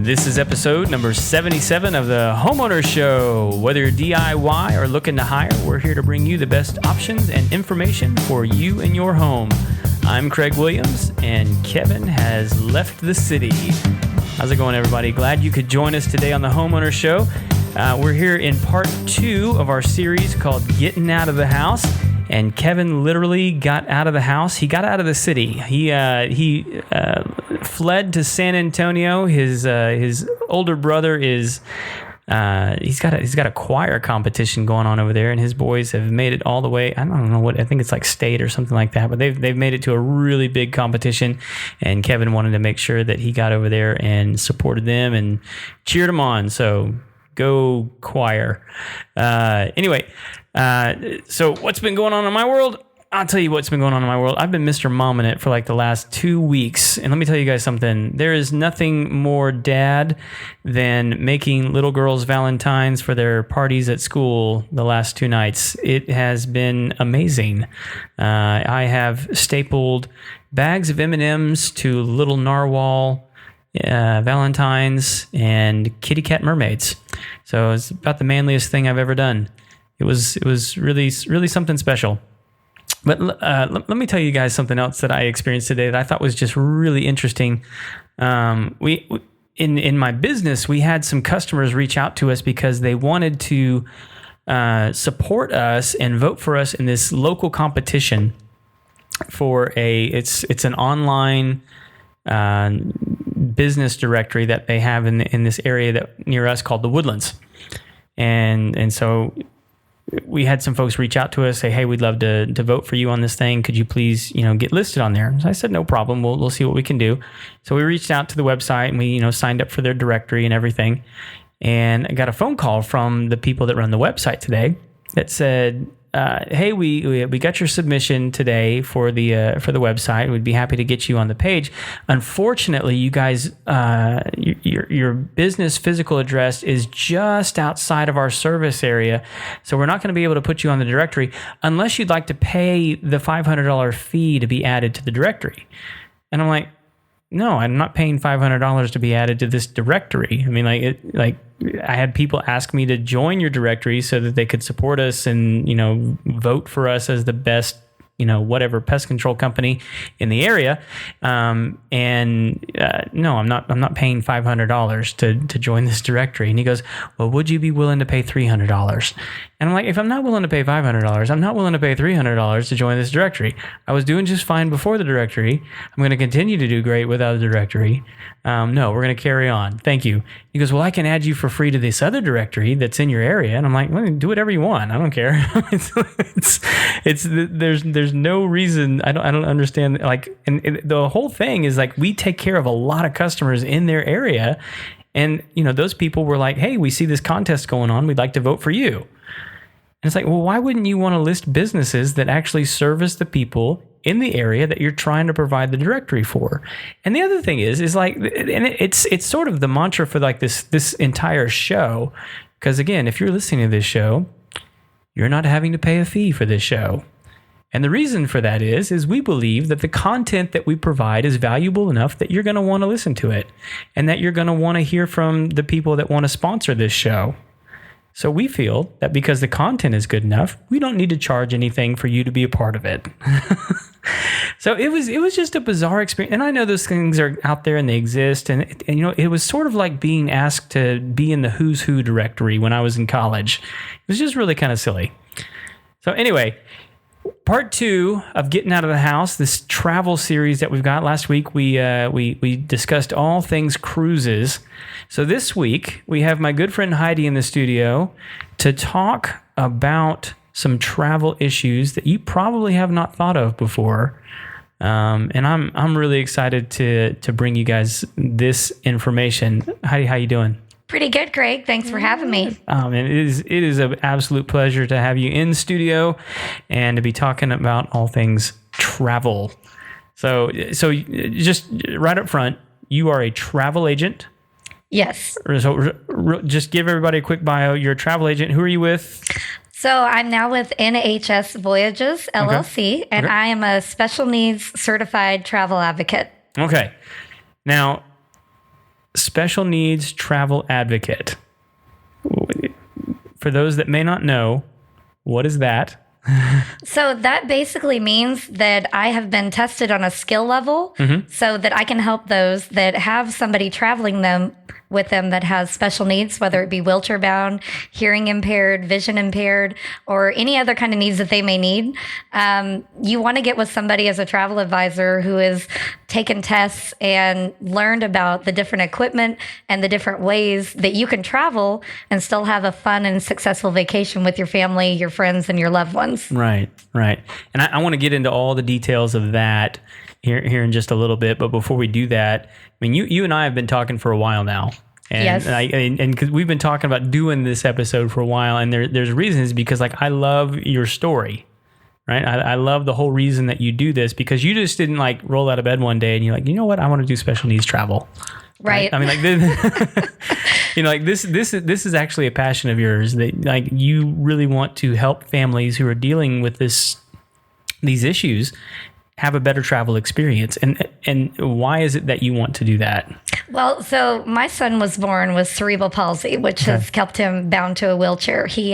This is episode number 77 of the Homeowners Show. Whether you're DIY or looking to hire, we're here to bring you the best options and information for you and your home. I'm Craig Williams, and Kevin has left the city. How's it going, everybody? Glad you could join us today on the Homeowners Show. We're here in part 2 of our series called Getting Out of the House. And Kevin literally got out of the house. He got out of the city. He fled to San Antonio. His older brother is he's got a choir competition going on over there, and his boys have made it all the way. I don't know what, I think it's like state or something like that, but they've made it to a really big competition. And Kevin wanted to make sure that he got over there and supported them and cheered them on. So go choir. Anyway. So what's been going on in my world? I'll tell you what's been going on in my world. I've been Mr. Mom in it for like the last 2 weeks. And let me tell you guys something. There is nothing more dad than making little girls Valentines for their parties at school the last 2 nights. It has been amazing. I have stapled bags of M&Ms to little narwhal Valentines and kitty cat mermaids. So it's about the manliest thing I've ever done. It was really something special. But let me tell you guys something else that I experienced today that I thought was just really interesting. We in my business, we had some customers reach out to us because they wanted to support us and vote for us in this local competition for it's an online business directory that they have in this area that near us called the Woodlands, and so we had some folks reach out to us, say, hey, we'd love to vote for you on this thing. Could you please, get listed on there? So I said, no problem. We'll see what we can do. So we reached out to the website and we, signed up for their directory and everything. And I got a phone call from the people that run the website today that said, hey, we got your submission today for the website. We'd be happy to get you on the page. Unfortunately, you guys, your business physical address is just outside of our service area, so we're not going to be able to put you on the directory unless you'd like to pay the $500 fee to be added to the directory. And I'm like, no, I'm not paying $500 to be added to this directory. I mean, I had people ask me to join your directory so that they could support us and, vote for us as the best, whatever pest control company in the area. No, I'm not paying $500 to join this directory. And he goes, well, would you be willing to pay $300? And I'm like, if I'm not willing to pay $500, I'm not willing to pay $300 to join this directory. I was doing just fine before the directory. I'm going to continue to do great without the directory. No, we're going to carry on. Thank you. He goes, well, I can add you for free to this other directory that's in your area. And I'm like, well, do whatever you want. I don't care. There's no reason. I don't understand. And the whole thing is we take care of a lot of customers in their area. And, those people were like, hey, we see this contest going on. We'd like to vote for you. And it's like, well, why wouldn't you want to list businesses that actually service the people in the area that you're trying to provide the directory for? And the other thing is it's sort of the mantra for this entire show. Because again, if you're listening to this show, you're not having to pay a fee for this show. And the reason for that is we believe that the content that we provide is valuable enough that you're going to want to listen to it and that you're going to want to hear from the people that want to sponsor this show. So we feel that because the content is good enough, we don't need to charge anything for you to be a part of it. So it was just a bizarre experience. And I know those things are out there and they exist. And it was sort of like being asked to be in the Who's Who directory when I was in college. It was just really kind of silly. So anyway, part 2 of Getting Out of the House, this travel series that we've got. Last week, we discussed all things cruises. So this week, we have my good friend Heidi in the studio to talk about some travel issues that you probably have not thought of before. And I'm really excited to bring you guys this information. Heidi, how you doing? Pretty good, Craig. Thanks for having me. And it is an absolute pleasure to have you in studio and to be talking about all things travel. So just right up front, you are a travel agent. Yes. So just give everybody a quick bio. You're a travel agent. Who are you with? So I'm now with NHS Voyages, LLC, and I am a special needs certified travel advocate. Okay. Now, special needs travel advocate. For those that may not know, what is that? So that basically means that I have been tested on a skill level so that I can help those that have somebody traveling them with them that has special needs, whether it be wheelchair bound, hearing impaired, vision impaired, or any other kind of needs that they may need. You want to get with somebody as a travel advisor who has taken tests and learned about the different equipment and the different ways that you can travel and still have a fun and successful vacation with your family, your friends, and your loved ones. Right. And I want to get into all the details of that here in just a little bit. But before we do that, I mean, you and I have been talking for a while now. And, yes. And because we've been talking about doing this episode for a while, and there's reasons because like I love your story, right? I love the whole reason that you do this because you just didn't like roll out of bed one day and you're like, you know what, I want to do special needs travel. Right. I mean, like this, you know, like this is actually a passion of yours that like you really want to help families who are dealing with these issues have a better travel experience. And why is it that you want to do that? Well, so my son was born with cerebral palsy, which has kept him bound to a wheelchair. He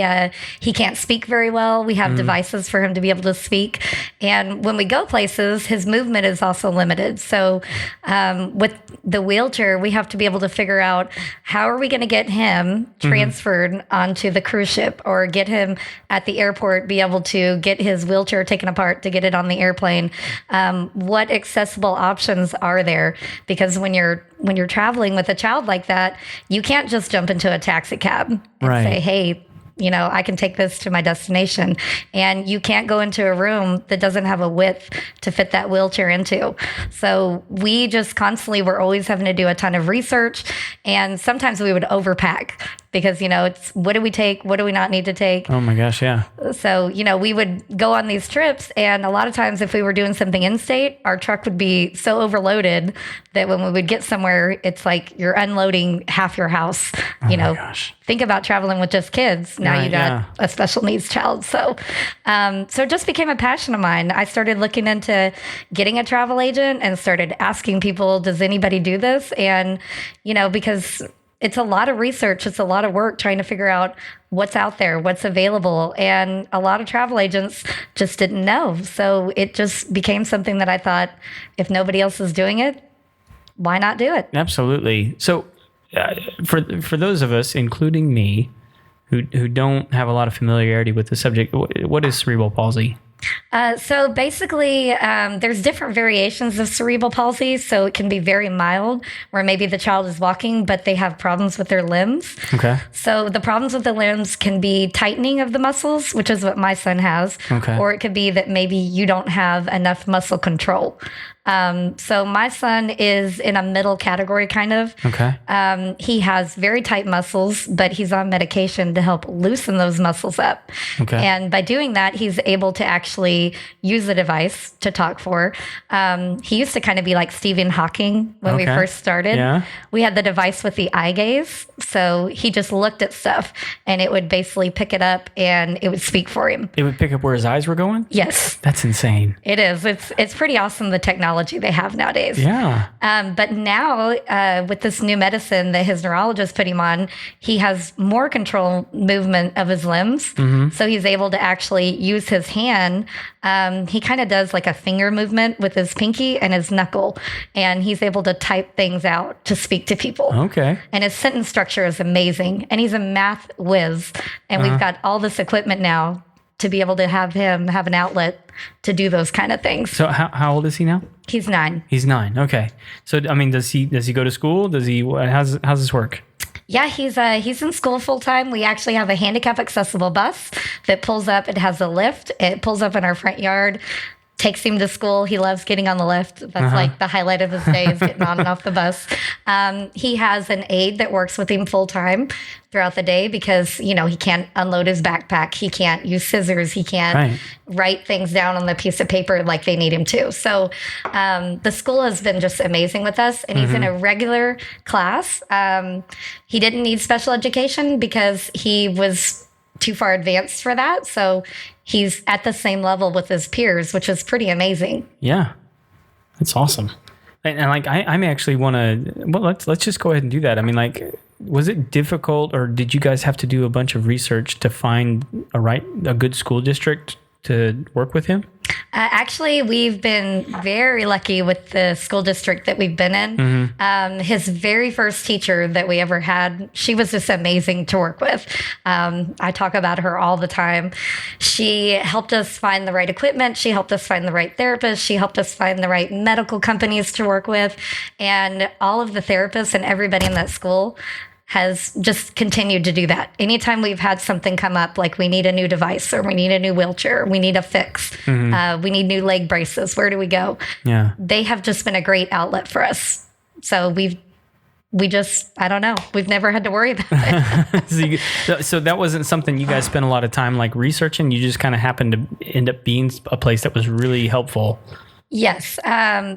can't speak very well. We have devices for him to be able to speak. And when we go places, his movement is also limited. So with the wheelchair, we have to be able to figure out how are we going to get him transferred onto the cruise ship or get him at the airport, be able to get his wheelchair taken apart to get it on the airplane. What accessible options are there? Because when you're traveling with a child like that, you can't just jump into a taxi cab and say, hey, you know, I can take this to my destination. And you can't go into a room that doesn't have a width to fit that wheelchair into. So we just constantly were always having to do a ton of research. And sometimes we would overpack because, you know, it's what do we take? What do we not need to take? Oh my gosh, yeah. So, you know, we would go on these trips. And a lot of times if we were doing something in state, our truck would be so overloaded that when we would get somewhere, it's like you're unloading half your house. You know, think about traveling with just kids. Now you got a special needs child. So, so it just became a passion of mine. I started looking into getting a travel agent and started asking people, does anybody do this? And, you know, because it's a lot of research. It's a lot of work trying to figure out what's out there, what's available. And a lot of travel agents just didn't know. So it just became something that I thought, if nobody else is doing it, why not do it? Absolutely. So for those of us, including me, who don't have a lot of familiarity with the subject, what is cerebral palsy? So basically, there's different variations of cerebral palsy. So it can be very mild, where maybe the child is walking, but they have problems with their limbs. Okay. So the problems with the limbs can be tightening of the muscles, which is what my son has. Okay. Or it could be that maybe you don't have enough muscle control. So my son is in a middle category, kind of. Okay. He has very tight muscles, but he's on medication to help loosen those muscles up. Okay. And by doing that, he's able to actually use the device to talk for. He used to kind of be like Stephen Hawking when we first started. Yeah. We had the device with the eye gaze. So he just looked at stuff and it would basically pick it up and it would speak for him. It would pick up where his eyes were going? Yes. That's insane. It is. It's pretty awesome, the technology they have nowadays. Yeah. But now with this new medicine that his neurologist put him on, he has more control movement of his limbs. So he's able to actually use his hand. He kind of does like a finger movement with his pinky and his knuckle, and he's able to type things out to speak to people. Okay. And his sentence structure is amazing. And he's a math whiz. And we've got all this equipment now to be able to have him have an outlet to do those kind of things. So how old is he now? He's 9. He's 9. Okay. So I mean, does he go to school? How's this work? Yeah, he's in school full time. We actually have a handicap accessible bus that pulls up. It has a lift. It pulls up in our front yard. Takes him to school. He loves getting on the lift. That's like the highlight of his day is getting on and off the bus. He has an aide that works with him full time throughout the day because, you know, he can't unload his backpack. He can't use scissors. He can't write things down on the piece of paper like they need him to. So the school has been just amazing with us. And he's in a regular class. He didn't need special education because he was too far advanced for that. So he's at the same level with his peers, which is pretty amazing. Yeah. That's awesome. And like, I may actually want to, well, let's just go ahead and do that. I mean, like, was it difficult, or did you guys have to do a bunch of research to find a good school district to work with him? Actually, we've been very lucky with the school district that we've been in. His very first teacher that we ever had, she was just amazing to work with. I talk about her all the time. She helped us find the right equipment. She helped us find the right therapist. She helped us find the right medical companies to work with. And all of the therapists and everybody in that school has just continued to do that. Anytime we've had something come up, like we need a new device or we need a new wheelchair, we need a fix, we need new leg braces, where do we go? Yeah. They have just been a great outlet for us. So we just, I don't know, we've never had to worry about it. So that wasn't something you guys spent a lot of time like researching? You just kind of happened to end up being a place that was really helpful? Yes.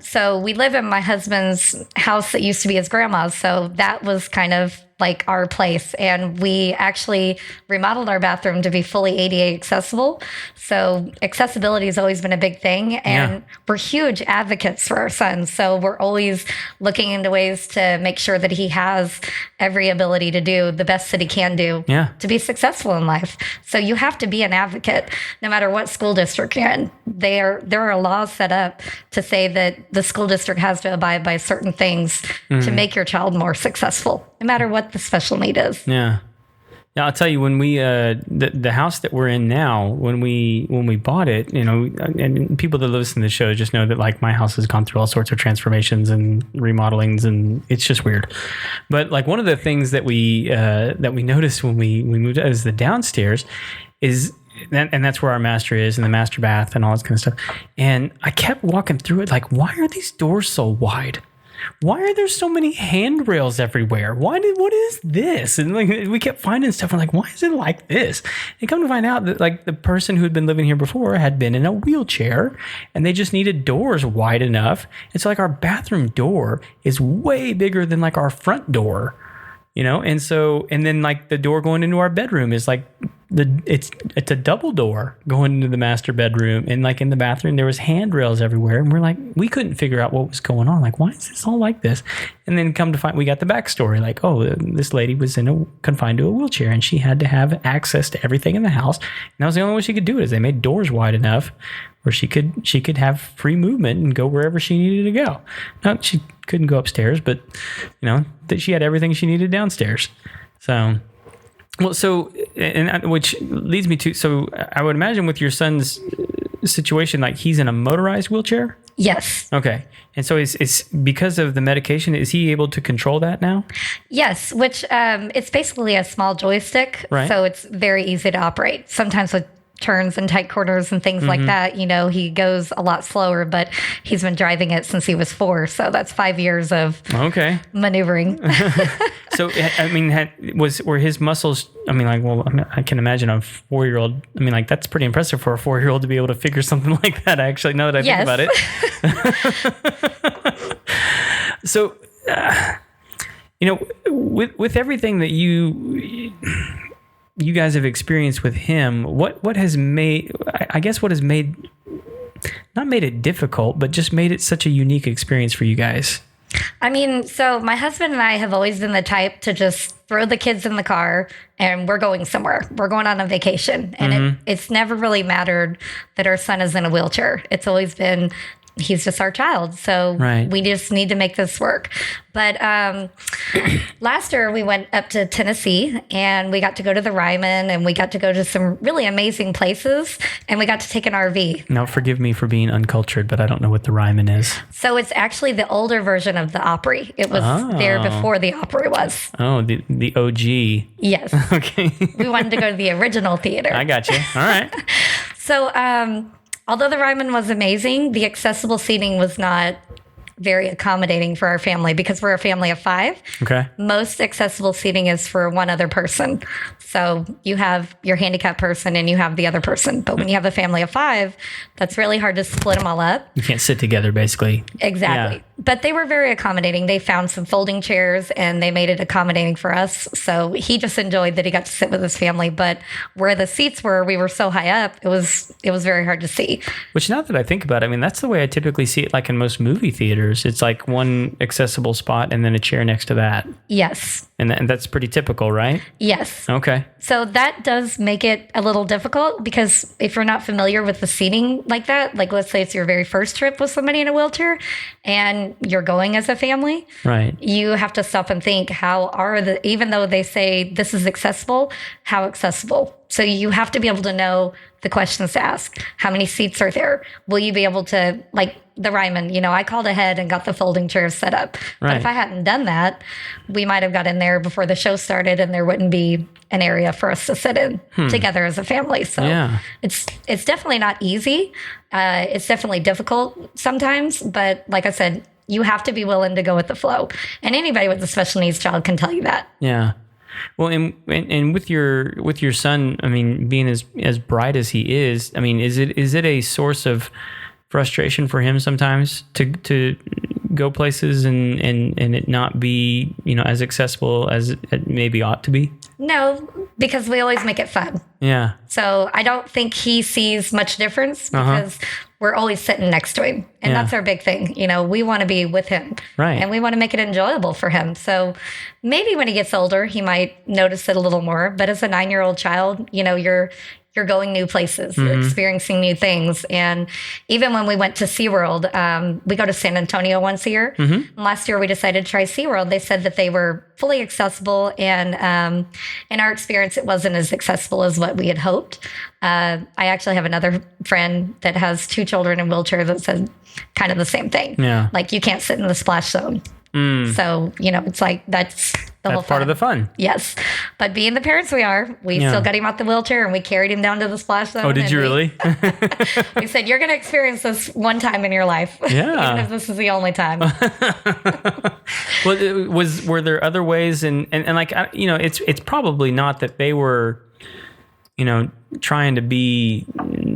So we live in my husband's house that used to be his grandma's. So that was kind of like our place. And we actually remodeled our bathroom to be fully ADA accessible. So accessibility has always been a big thing. And we're huge advocates for our son. So we're always looking into ways to make sure that he has every ability to do the best that he can do to be successful in life. So you have to be an advocate no matter what school district you're in. There are laws set up to say that the school district has to abide by certain things to make your child more successful, no matter what the special need is. Yeah. Now I'll tell you, when we the house that we're in now, when we bought it, you know, and people that listen to the show just know that like my house has gone through all sorts of transformations and remodelings, and it's just weird. But like one of the things that we noticed when we moved is the downstairs is. And that's where our master is, and the master bath and all this kind of stuff. And I kept walking through it like, why are these doors so wide? Why are there so many handrails everywhere? What is this? And like we kept finding stuff. I'm like, why is it like this? And come to find out that like the person who had been living here before had been in a wheelchair, and they just needed doors wide enough. And so like our bathroom door is way bigger than like our front door, you know? And then like the door going into our bedroom is like it's a double door going into the master bedroom, and like in the bathroom there was handrails everywhere, and we're like, we couldn't figure out what was going on. Like, why is this all like this? And then come to find, we got the backstory. Like, oh, this lady was confined to a wheelchair, and she had to have access to everything in the house. And that was the only way she could do it, is they made doors wide enough where she could have free movement and go wherever she needed to go. Now, she couldn't go upstairs, but you know that she had everything she needed downstairs. So. Well, so, and which leads me to, so I would imagine with your son's situation, like he's in a motorized wheelchair? Yes. Okay. And so it's because of the medication, is he able to control that now? Yes, which it's basically a small joystick. Right. So it's very easy to operate. Sometimes with turns and tight corners and things like that, you know, he goes a lot slower, but he's been driving it since he was 4. So that's 5 years of maneuvering. So, I mean, were his muscles, I mean, like, well, I can imagine a 4-year-old, I mean, like, that's pretty impressive for a 4-year-old to be able to figure something like that, actually, now that I think about it. So, you know, with everything that you guys have experienced with him, what has made, I guess what has made, not made it difficult, but just made it such a unique experience for you guys? I mean, so my husband and I have always been the type to just throw the kids in the car and we're going somewhere. We're going on a vacation. And it's never really mattered that our son is in a wheelchair. It's always been, he's just our child. So we just need to make this work. But last year we went up to Tennessee and we got to go to the Ryman, and we got to go to some really amazing places, and we got to take an RV. Now, forgive me for being uncultured, but I don't know what the Ryman is. So it's actually the older version of the Opry. It was there before the Opry was. Oh, the OG. Yes. Okay. We wanted to go to the original theater. I got you. All right. So although the Ryman was amazing, the accessible seating was not very accommodating for our family because we're a family of 5. Okay. Most accessible seating is for one other person. So you have your handicapped person and you have the other person. But when you have a family of 5, that's really hard to split them all up. You can't sit together, basically. Exactly. Yeah. But they were very accommodating. They found some folding chairs and they made it accommodating for us. So he just enjoyed that he got to sit with his family. But where the seats were, we were so high up, it was very hard to see. Which, now that I think about it, I mean, that's the way I typically see it, like in most movie theaters. wheelchairs. It's like one accessible spot and then a chair next to that. Yes. And that's pretty typical, right? Yes. Okay. So that does make it a little difficult because if you're not familiar with the seating like that, like let's say it's your very first trip with somebody in a wheelchair and you're going as a family, right? You have to stop and think, even though they say this is accessible, how accessible? So you have to be able to know the questions to ask. How many seats are there? Will you be able to, like the Ryman, I called ahead and got the folding chairs set up. Right. But if I hadn't done that, we might have got in there before the show started and there wouldn't be an area for us to sit in together as a family. So it's definitely not easy. It's definitely difficult sometimes. But like I said, you have to be willing to go with the flow. And anybody with a special needs child can tell you that. Yeah. Well, and with your son, I mean, being as bright as he is, I mean, is it a source of frustration for him sometimes to go places and it not be, as accessible as it maybe ought to be? No, because we always make it fun. Yeah. So I don't think he sees much difference because we're always sitting next to him. And that's our big thing. We want to be with him. Right. And we want to make it enjoyable for him. So maybe when he gets older, he might notice it a little more. But as a 9-year-old child, you're going new places, you're experiencing new things. And even when we went to SeaWorld, we go to San Antonio once a year. And last year we decided to try SeaWorld. They said that they were fully accessible. And in our experience, it wasn't as accessible as what we had hoped. I actually have another friend that has 2 children in wheelchairs that said kind of the same thing. Yeah. Like you can't sit in the splash zone. So, it's like that's the whole part of the fun. Yes. But being the parents we are, we still got him out the wheelchair and we carried him down to the splash zone. Oh, did you really? We said, you're going to experience this one time in your life. Yeah. Even if this is the only time. Well, were there other ways? And like, it's probably not that they were, trying to be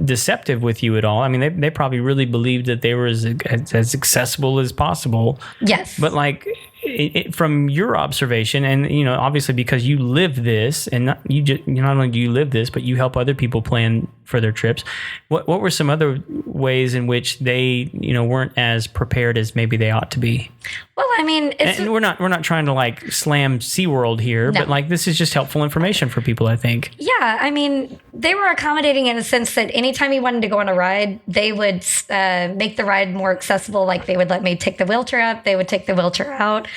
deceptive with you at all. I mean, they probably really believed that they were as accessible as possible. Yes. But like from your observation, and obviously because you live this, and not only do you live this, but you help other people plan for their trips. What were some other ways in which they weren't as prepared as maybe they ought to be? Well, I mean, and we're not trying to like slam SeaWorld here, but like this is just helpful information for people, I think. Yeah, I mean, they were accommodating in a sense that anytime you wanted to go on a ride, they would make the ride more accessible. Like they would let me take the wheelchair up, they would take the wheelchair out.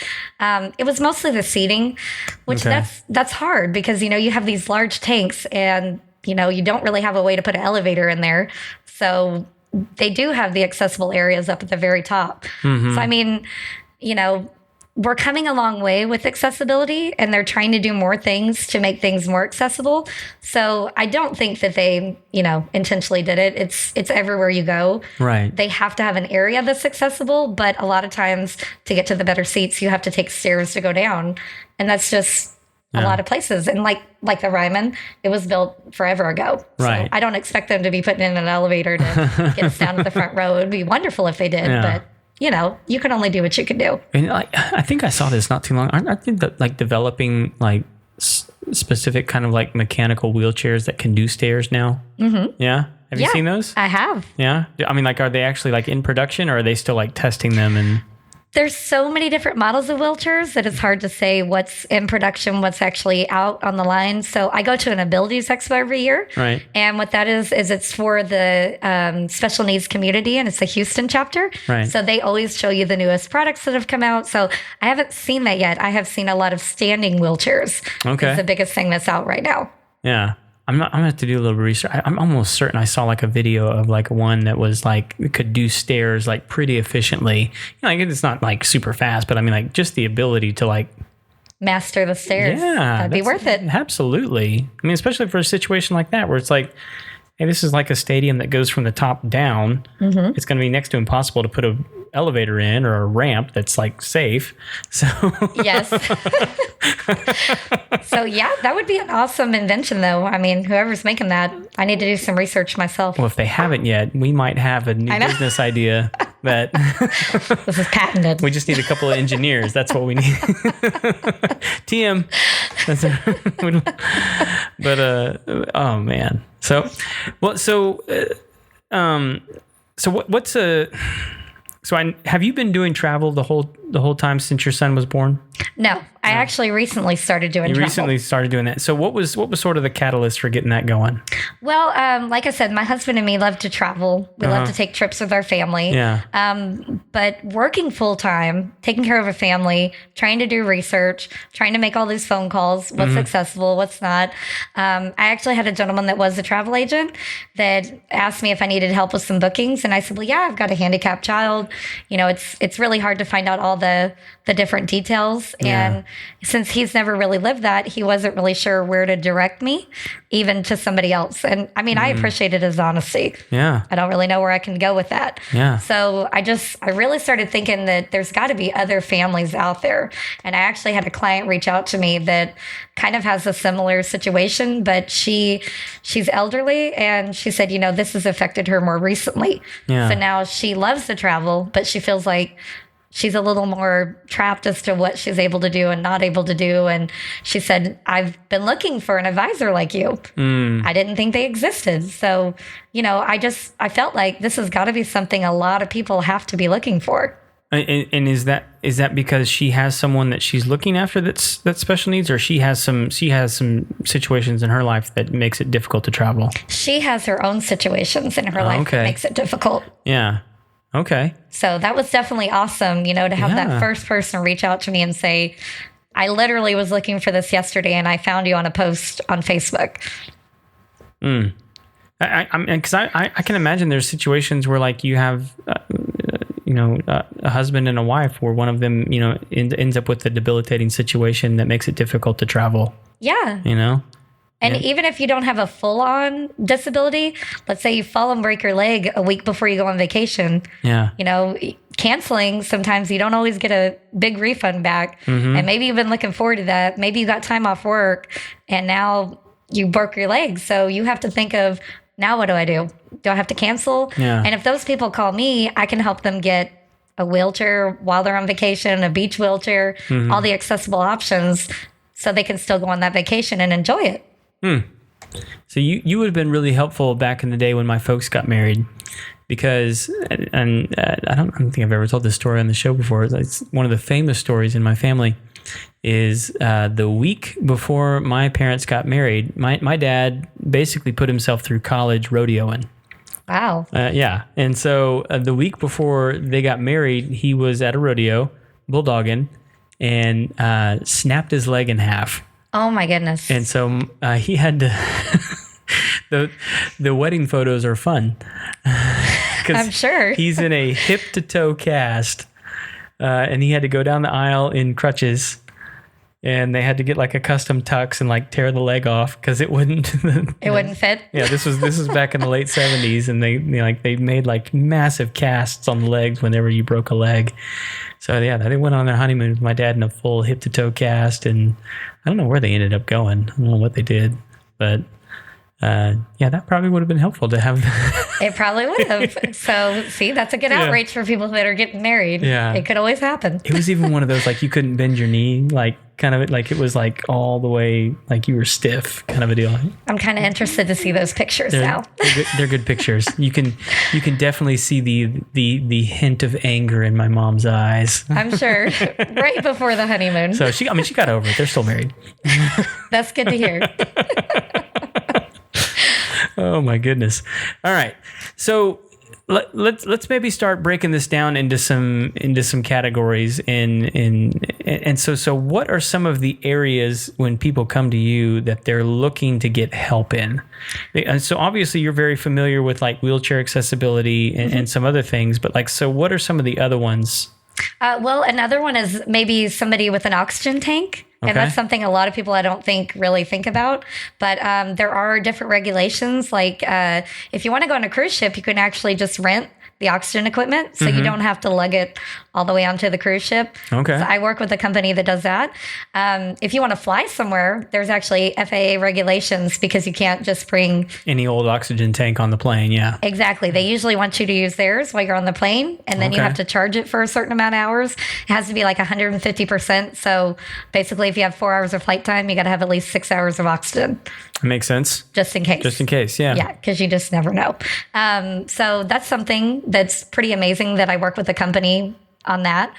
It was mostly the seating, which that's hard because you have these large tanks and you don't really have a way to put an elevator in there. So they do have the accessible areas up at the very top. So I mean, we're coming a long way with accessibility and they're trying to do more things to make things more accessible. So I don't think that they, intentionally did it. It's everywhere you go. Right. They have to have an area that's accessible, but a lot of times to get to the better seats, you have to take stairs to go down. And that's just a lot of places. And like the Ryman, it was built forever ago. Right. So I don't expect them to be putting in an elevator to get us down to the front row. It would be wonderful if they did, but you can only do what you can do. And I think I saw this not too long. Aren't they like developing like specific kind of like mechanical wheelchairs that can do stairs now? Mm-hmm. Yeah. Have you seen those? I have. Yeah. I mean, like, are they actually like in production or are they still like testing them? And there's so many different models of wheelchairs that it's hard to say what's in production, what's actually out on the line. So I go to an Abilities Expo every year. Right. And what that is it's for the special needs community, and it's a Houston chapter. Right. So they always show you the newest products that have come out. So I haven't seen that yet. I have seen a lot of standing wheelchairs. Okay. It's the biggest thing that's out right now. Yeah. I'm gonna have to do a little research. I'm almost certain I saw like a video of like one that was like could do stairs like pretty efficiently. Like it's not like super fast, but I mean like just the ability to like master the stairs. Yeah, that'd be worth it. Absolutely. I mean, especially for a situation like that where it's like, hey, this is like a stadium that goes from the top down. Mm-hmm. It's going to be next to impossible to put a elevator in or a ramp that's like safe. So yes. So yeah, that would be an awesome invention though. I mean, whoever's making that, I need to do some research myself. Well, if they haven't yet, we might have a new business idea that this is patented. We just need a couple of engineers. That's what we need. TM. But oh man. So, well, so what's a So have you been doing travel the whole time since your son was born? No, I actually recently started doing travel. You recently started doing that. So what was sort of the catalyst for getting that going? Well, like I said, my husband and me love to travel. We love to take trips with our family. Yeah. But working full time, taking care of a family, trying to do research, trying to make all these phone calls, what's accessible, what's not. I actually had a gentleman that was a travel agent that asked me if I needed help with some bookings. And I said, well, yeah, I've got a handicapped child. You know, it's really hard to find out all the different details. And since he's never really lived that, he wasn't really sure where to direct me, even to somebody else. And I mean, I appreciated his honesty. Yeah. I don't really know where I can go with that. Yeah. So I really started thinking that there's got to be other families out there. And I actually had a client reach out to me that kind of has a similar situation, but she's elderly, and she said, you know, this has affected her more recently. Yeah. So now she loves to travel, but she feels like she's a little more trapped as to what she's able to do and not able to do. And she said, I've been looking for an advisor like you. I didn't think they existed. So, you know, I felt like this has got to be something a lot of people have to be looking for. And is that because she has someone that she's looking after that's special needs, or she has some situations in her life that makes it difficult to travel? She has her own situations in her life that makes it difficult. Yeah. Okay. So that was definitely awesome, you know, to have that first person reach out to me and say, I literally was looking for this yesterday and I found you on a post on Facebook. Because I can imagine there's situations where like you have, a husband and a wife where one of them, you know, ends up with a debilitating situation that makes it difficult to travel. Yeah. You know? And even if you don't have a full-on disability, let's say you fall and break your leg a week before you go on vacation. Yeah. You know, canceling, sometimes you don't always get a big refund back. And maybe you've been looking forward to that. Maybe you got time off work and now you broke your leg. So you have to think of, now what do I do? Do I have to cancel? Yeah. And if those people call me, I can help them get a wheelchair while they're on vacation, a beach wheelchair, all the accessible options so they can still go on that vacation and enjoy it. So you would have been really helpful back in the day when my folks got married, because I don't think I've ever told this story on the show before. It's one of the famous stories in my family. Is the week before my parents got married, my dad basically put himself through college rodeoing. Wow. Yeah. And so the week before they got married, he was at a rodeo, bulldogging, and snapped his leg in half. Oh my goodness. And so he had to, the wedding photos are fun. I'm sure. He's in a hip to toe cast, and he had to go down the aisle in crutches. And they had to get like a custom tux and like tear the leg off because it wouldn't. It wouldn't fit. Yeah, this was back in the late 70s, and they made like massive casts on the legs whenever you broke a leg. So yeah, they went on their honeymoon with my dad in a full hip to toe cast, and I don't know where they ended up going. I don't know what they did, but that probably would have been helpful to have. It probably would have. So, see, that's a good outreach for people that are getting married. Yeah. It could always happen. It was even one of those, like, you couldn't bend your knee, like, kind of, like, it was, like, all the way, like, you were stiff kind of a deal. I'm kind of interested to see those pictures now. They're good pictures. You can definitely see the hint of anger in my mom's eyes. I'm sure. Right before the honeymoon. So, she got over it. They're still married. That's good to hear. Oh my goodness. All right. So let's maybe start breaking this down into some categories and so what are some of the areas when people come to you that they're looking to get help in? And so obviously you're very familiar with like wheelchair accessibility and some other things, but like, so what are some of the other ones? Well, another one is maybe somebody with an oxygen tank. Okay. And that's something a lot of people I don't think really think about. But there are different regulations. Like if you want to go on a cruise ship, you can actually just rent the oxygen equipment. So you don't have to lug it all the way onto the cruise ship. Okay. So I work with a company that does that. If you want to fly somewhere, there's actually FAA regulations because you can't just bring any old oxygen tank on the plane. Yeah. Exactly. They usually want you to use theirs while you're on the plane, and then you have to charge it for a certain amount of hours. It has to be like 150%. So basically, if you have 4 hours of flight time, you got to have at least 6 hours of oxygen. Makes sense. Just in case. Just in case, yeah. Yeah, because you just never know. So that's something that's pretty amazing that I work with a company on that.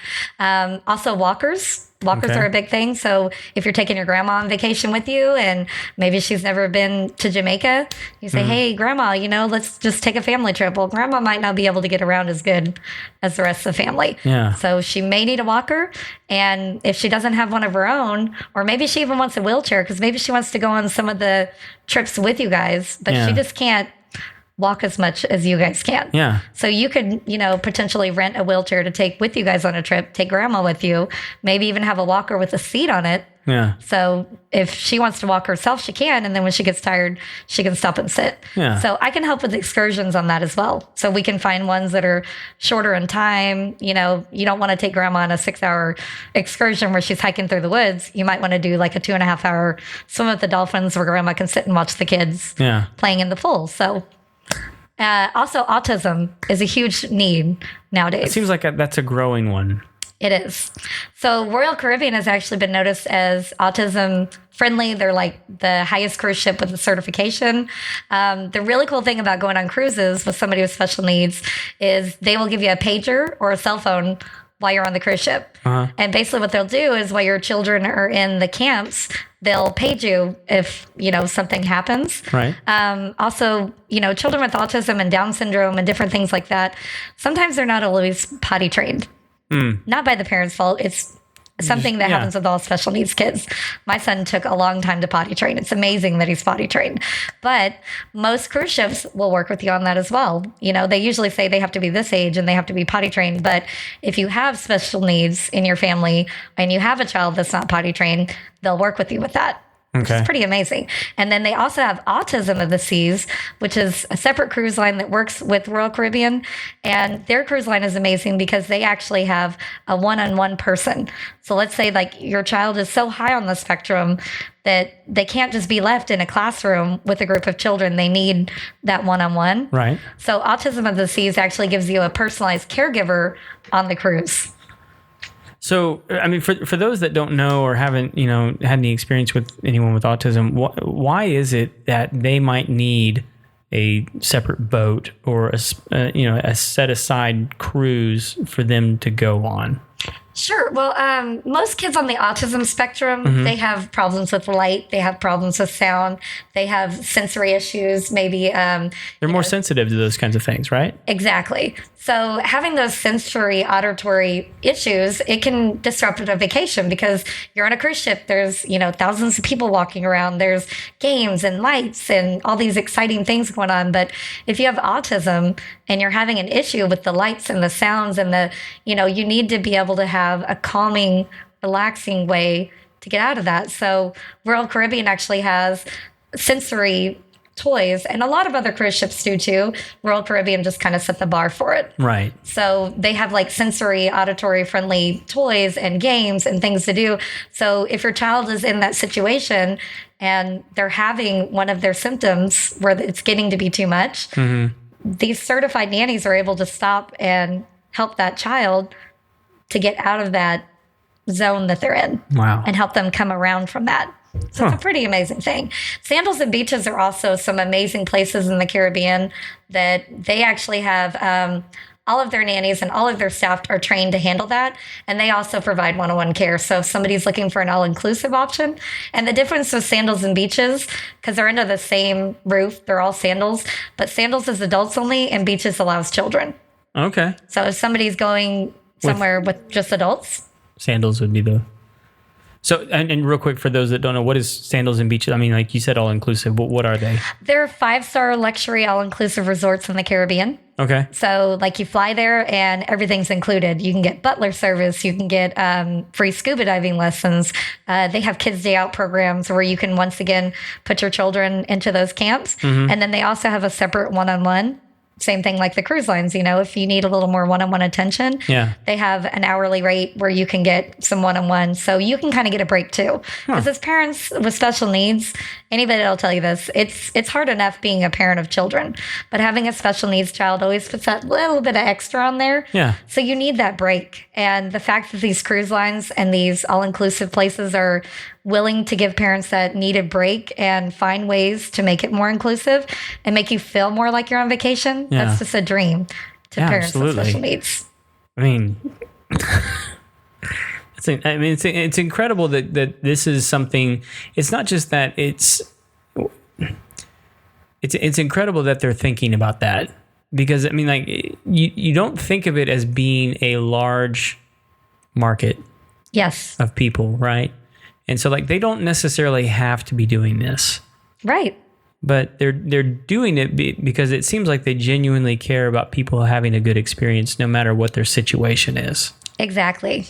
Also, walkers. Walkers are a big thing. So if you're taking your grandma on vacation with you and maybe she's never been to Jamaica, you say, hey, grandma, let's just take a family trip. Well, grandma might not be able to get around as good as the rest of the family. Yeah. So she may need a walker. And if she doesn't have one of her own, or maybe she even wants a wheelchair because maybe she wants to go on some of the trips with you guys, but she just can't walk as much as you guys can. Yeah. So you could, potentially rent a wheelchair to take with you guys on a trip, take grandma with you, maybe even have a walker with a seat on it. Yeah. So if she wants to walk herself, she can. And then when she gets tired, she can stop and sit. Yeah. So I can help with excursions on that as well. So we can find ones that are shorter in time. You don't want to take grandma on a 6-hour excursion where she's hiking through the woods. You might want to do like a 2.5-hour swim with the dolphins where grandma can sit and watch the kids playing in the pool. So also, autism is a huge need nowadays. It seems like that's a growing one. It is. So Royal Caribbean has actually been noticed as autism friendly. They're like the highest cruise ship with the certification. The really cool thing about going on cruises with somebody with special needs is they will give you a pager or a cell phone while you're on the cruise ship. And basically what they'll do is while your children are in the camps, they'll page you if, something happens. Right. Also, children with autism and Down syndrome and different things like that, sometimes they're not always potty trained. Not by the parents' fault. It's something that happens with all special needs kids. My son took a long time to potty train. It's amazing that he's potty trained. But most cruise ships will work with you on that as well. They usually say they have to be this age and they have to be potty trained. But if you have special needs in your family and you have a child that's not potty trained, they'll work with you with that. Okay. It's pretty amazing. And then they also have Autism of the Seas, which is a separate cruise line that works with Royal Caribbean. And their cruise line is amazing because they actually have a one-on-one person. So let's say like your child is so high on the spectrum that they can't just be left in a classroom with a group of children. They need that one-on-one. Right. So Autism of the Seas actually gives you a personalized caregiver on the cruise. So, I mean, for those that don't know or haven't, had any experience with anyone with autism, why is it that they might need a separate boat or a set aside cruise for them to go on? Sure. Well, most kids on the autism spectrum, they have problems with light. They have problems with sound. They have sensory issues. Maybe they're more sensitive to those kinds of things, right? Exactly. So having those sensory, auditory issues, it can disrupt a vacation because you're on a cruise ship. There's, thousands of people walking around. There's games and lights and all these exciting things going on. But if you have autism and you're having an issue with the lights and the sounds and you need to be able to have a calming, relaxing way to get out of that. So Royal Caribbean actually has sensory toys, and a lot of other cruise ships do too. Royal Caribbean just kind of set the bar for it. Right. So they have like sensory, auditory friendly toys and games and things to do. So if your child is in that situation and they're having one of their symptoms where it's getting to be too much, these certified nannies are able to stop and help that child to get out of that zone that they're in. Wow. And help them come around from that. So it's a pretty amazing thing. Sandals and beaches are also some amazing places in the Caribbean that they actually have all of their nannies and all of their staff are trained to handle that. And they also provide one-on-one care. So if somebody's looking for an all-inclusive option, and the difference with Sandals and beaches, because they're under the same roof, they're all Sandals, but Sandals is adults only and beaches allows children. Okay. So if somebody's going somewhere with just adults, Sandals would be the... So, and real quick, for those that don't know, what is Sandals and Beaches? I mean, like you said, all-inclusive, but what are they? They're 5-star luxury all-inclusive resorts in the Caribbean. Okay. So, like, you fly there and everything's included. You can get butler service. You can get free scuba diving lessons. They have kids' day out programs where you can, once again, put your children into those camps. And then they also have a separate one-on-one same thing like the cruise lines, if you need a little more one-on-one attention, Yeah. they have an hourly rate where you can get some one-on-one. So you can kind of get a break too. Because as parents with special needs, anybody will tell you this, it's hard enough being a parent of children, but having a special needs child always puts that little bit of extra on there. Yeah. So you need that break. And the fact that these cruise lines and these all-inclusive places are willing to give parents that needed break and find ways to make it more inclusive and make you feel more like you're on vacation. Yeah. That's just a dream to parents with special needs. I mean, it's incredible that this is something. It's not just that it's incredible that they're thinking about that, because I mean, like you don't think of it as being a large market. Yes. Of people, right? And so like they don't necessarily have to be doing this. Right. But they're doing it because it seems like they genuinely care about people having a good experience no matter what their situation is. Exactly.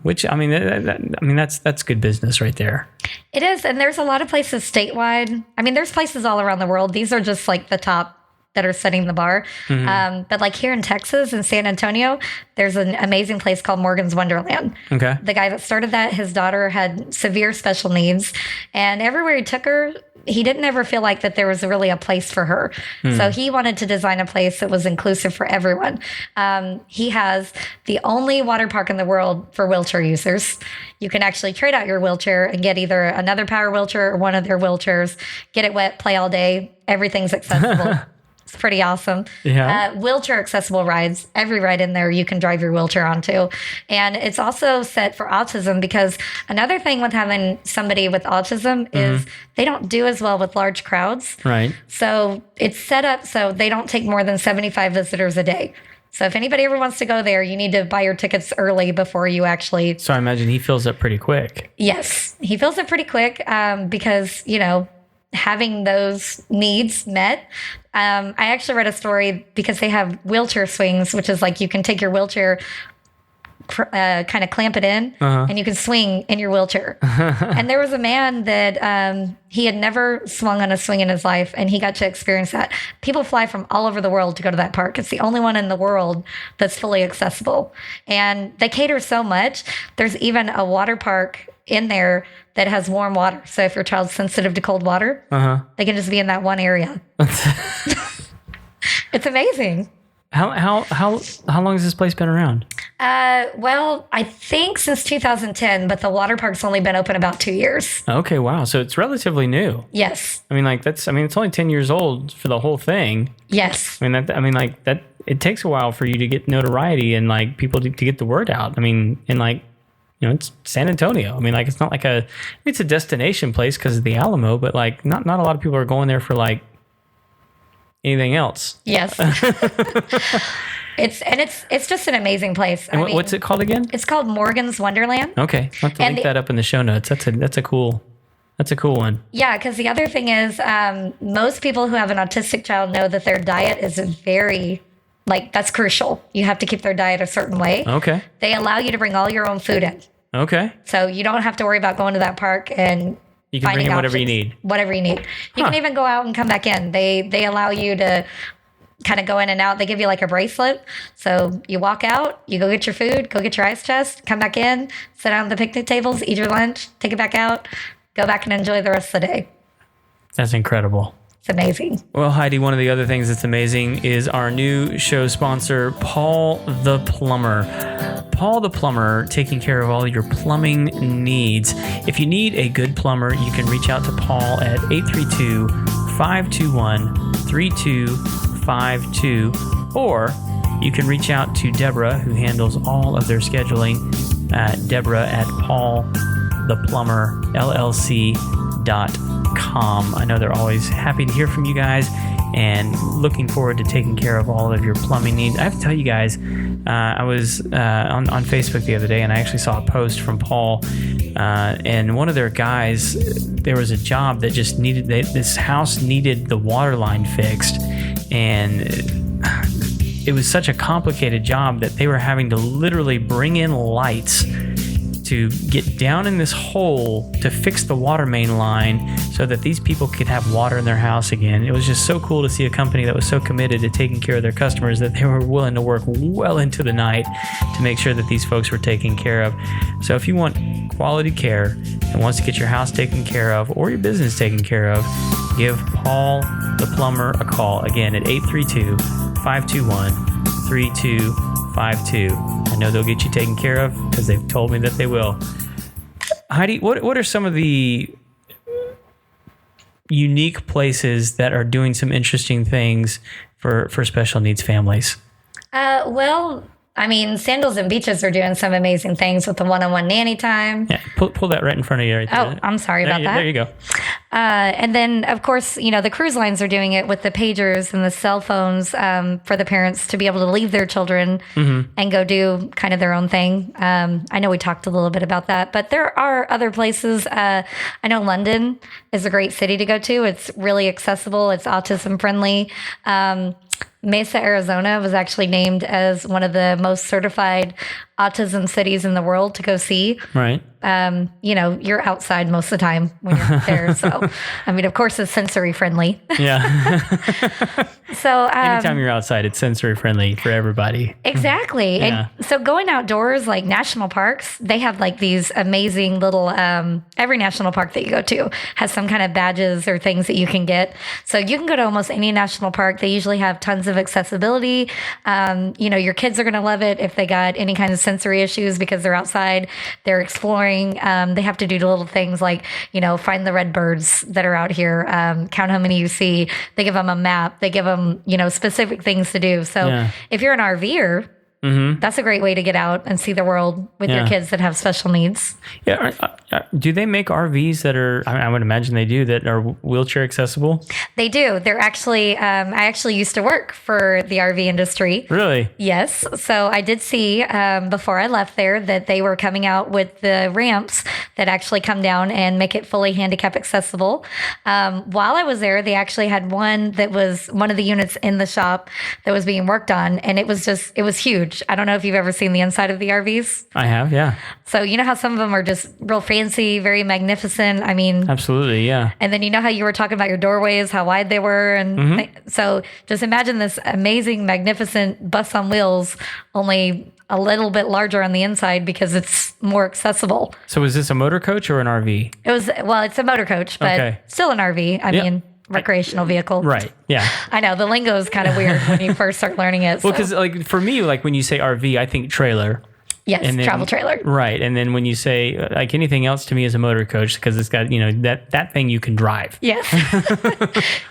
Which I mean that's good business right there. It is, and there's a lot of places statewide. I mean, there's places all around the world. These are just like the top that are setting the bar. Mm-hmm. But like here in Texas, in San Antonio, there's an amazing place called Morgan's Wonderland. Okay. The guy that started that, his daughter had severe special needs, and everywhere he took her, he didn't ever feel like that there was really a place for her. So he wanted to design a place that was inclusive for everyone. He has the only water park in the world for wheelchair users. You can actually trade out your wheelchair and get either another power wheelchair or one of their wheelchairs, get it wet, play all day. Everything's accessible. It's pretty awesome. Yeah. Wheelchair accessible rides. Every ride in there you can drive your wheelchair onto. And it's also set for autism, because another thing with having somebody with autism is they don't do as well with large crowds. Right. So it's set up so they don't take more than 75 visitors a day. So if anybody ever wants to go there, you need to buy your tickets early before you actually... So I imagine he fills up pretty quick. Yes. He fills up pretty quick because, having those needs met. I actually read a story because they have wheelchair swings, which is like you can take your wheelchair, kind of clamp it in, and you can swing in your wheelchair. And there was a man that he had never swung on a swing in his life, and he got to experience that. People fly from all over the world to go to that park. It's the only one in the world that's fully accessible. And they cater so much. There's even a water park in there that has warm water. So if your child's sensitive to cold water, they can just be in that one area. It's amazing. How long has this place been around? Well, I think since 2010, but the water park's only been open about 2 years. Okay, wow. So it's relatively new. Yes. I mean, it's only 10 years old for the whole thing. Yes. It takes a while for you to get notoriety and like people to get the word out. I mean, and like, it's San Antonio. I mean, like, it's not like it's a destination place because of the Alamo, but like not a lot of people are going there for like anything else. Yes. It's just an amazing place. And what's it called again? It's called Morgan's Wonderland. Okay. I'll have to link that up in the show notes. That's a cool one. Yeah, because the other thing is most people who have an autistic child know that their diet is very, that's crucial. You have to keep their diet a certain way. Okay. They allow you to bring all your own food in. Okay. So you don't have to worry about going to that park and you can bring in whatever you need. Whatever you need. You can even go out and come back in. They allow you to kind of go in and out. They give you like a bracelet. So you walk out, you go get your food, go get your ice chest, come back in, sit down at the picnic tables, eat your lunch, take it back out, go back and enjoy the rest of the day. That's incredible. It's amazing. Well, Heidi, one of the other things that's amazing is our new show sponsor, Paul the Plumber. Paul the Plumber, taking care of all your plumbing needs. If you need a good plumber, you can reach out to Paul at 832-521-3252, or you can reach out to Deborah, who handles all of their scheduling, Deborah at paultheplumberllc.com. I know they're always happy to hear from you guys and looking forward to taking care of all of your plumbing needs. I have to tell you guys, I was on Facebook the other day, and I actually saw a post from Paul, and one of their guys, there was a job that just this house needed the water line fixed, and it was such a complicated job that they were having to literally bring in lights to get down in this hole to fix the water main line so that these people could have water in their house again. It was just so cool to see a company that was so committed to taking care of their customers that they were willing to work well into the night to make sure that these folks were taken care of. So if you want quality care and wants to get your house taken care of or your business taken care of, give Paul the plumber a call. Again, at 832-521-3252. I know they'll get you taken care of because they've told me that they will. Heidi, what are some of the unique places that are doing some interesting things for special needs families? Well, I mean, Sandals and Beaches are doing some amazing things with the one-on-one nanny time. Yeah, pull that right in front of you right there. Oh, I'm sorry about that. There you go. And then, of course, the cruise lines are doing it with the pagers and the cell phones for the parents to be able to leave their children and go do kind of their own thing. I know we talked a little bit about that, but there are other places. I know London is a great city to go to. It's really accessible. It's autism friendly. Mesa, Arizona was actually named as one of the most certified autism cities in the world to go see. Right. You're outside most of the time when you're there. So, I mean, of course, it's sensory friendly. Yeah. So, anytime you're outside, it's sensory friendly for everybody. Exactly. Yeah. And so going outdoors, like national parks, they have like these amazing little, every national park that you go to has some kind of badges or things that you can get. So you can go to almost any national park. They usually have tons of accessibility. Your kids are going to love it if they got any kind of sensory issues because they're outside, they're exploring. They have to do little things like, find the red birds that are out here, count how many you see. They give them a map. They give them, specific things to do. So if you're an RVer, that's a great way to get out and see the world with your kids that have special needs. Yeah. Do they make RVs that are, I would imagine they do, that are wheelchair accessible? They do. They're actually, I actually used to work for the RV industry. Really? Yes. So I did see before I left there that they were coming out with the ramps that actually come down and make it fully handicap accessible. While I was there, they actually had one that was one of the units in the shop that was being worked on. And it was huge. I don't know if you've ever seen the inside of the RVs. I have, yeah. So you know how some of them are just real fancy, very magnificent. I mean, absolutely, yeah. And then you know how you were talking about your doorways, how wide they were, and so just imagine this amazing, magnificent bus on wheels, only a little bit larger on the inside because it's more accessible. So is this a motor coach or an RV? It's a motor coach, but still an RV. I mean, recreational vehicle. Right. Yeah. I know the lingo is kind of weird when you first start learning it. Well, because for me, when you say RV, I think trailer. Yes, and then, travel trailer. Right. And then when you say anything else to me is a motor coach because it's got, that thing you can drive. Yes.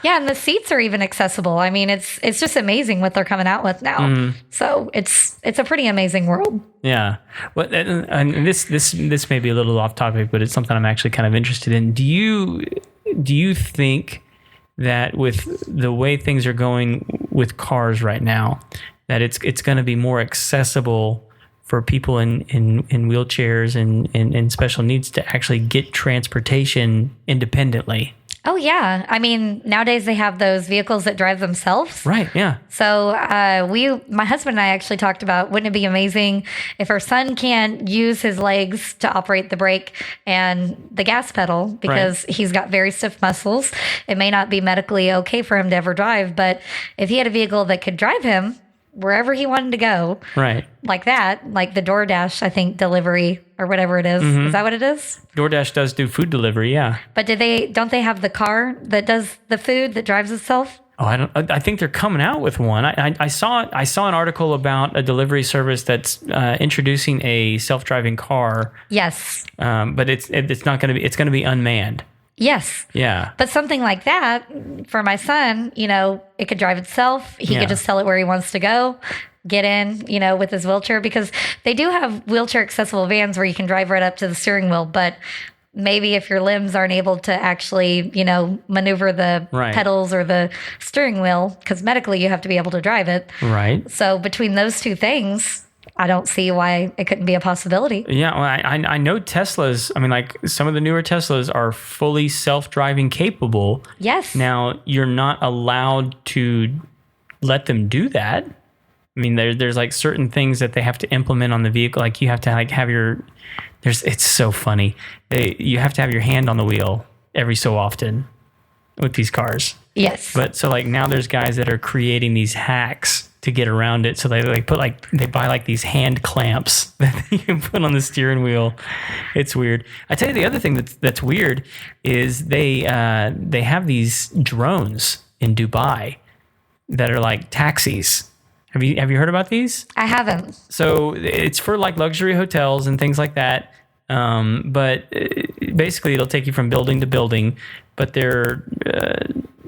Yeah. And the seats are even accessible. I mean, it's just amazing what they're coming out with now. So it's a pretty amazing world. Yeah. Well, and this may be a little off topic, but it's something I'm actually kind of interested in. Do you think that with the way things are going with cars right now, that it's going to be more accessible for people in wheelchairs and special needs to actually get transportation independently? Oh, yeah. I mean, nowadays they have those vehicles that drive themselves. Right, yeah. So my husband and I actually talked about, wouldn't it be amazing if our son can't use his legs to operate the brake and the gas pedal because he's got very stiff muscles. It may not be medically okay for him to ever drive, but if he had a vehicle that could drive him wherever he wanted to go, right, like that, like the DoorDash, I think, delivery or whatever it is. Is that what it is? DoorDash does do food delivery, yeah. But don't they have the car that does the food that drives itself? Oh, I think they're coming out with one. I saw an article about a delivery service that's introducing a self-driving car. Yes. But it's not going to be. It's going to be unmanned. Yes. Yeah. But something like that for my son, it could drive itself. He could just tell it where he wants to go, get in, with his wheelchair, because they do have wheelchair accessible vans where you can drive right up to the steering wheel. But maybe if your limbs aren't able to actually, maneuver the pedals or the steering wheel, because medically you have to be able to drive it. Right. So between those two things, I don't see why it couldn't be a possibility. Yeah, well, I know Teslas, some of the newer Teslas are fully self-driving capable. Yes. Now, you're not allowed to let them do that. I mean, there's certain things that they have to implement on the vehicle. Like you have to have It's so funny. You have to have your hand on the wheel every so often with these cars. Yes. But so like now there's guys that are creating these hacks to get around it. So they buy like these hand clamps that you can put on the steering wheel. It's weird. I tell you the other thing that's weird is they have these drones in Dubai that are like taxis. Have you heard about these? I haven't. So it's for like luxury hotels and things like that. But basically it'll take you from building to building, but they're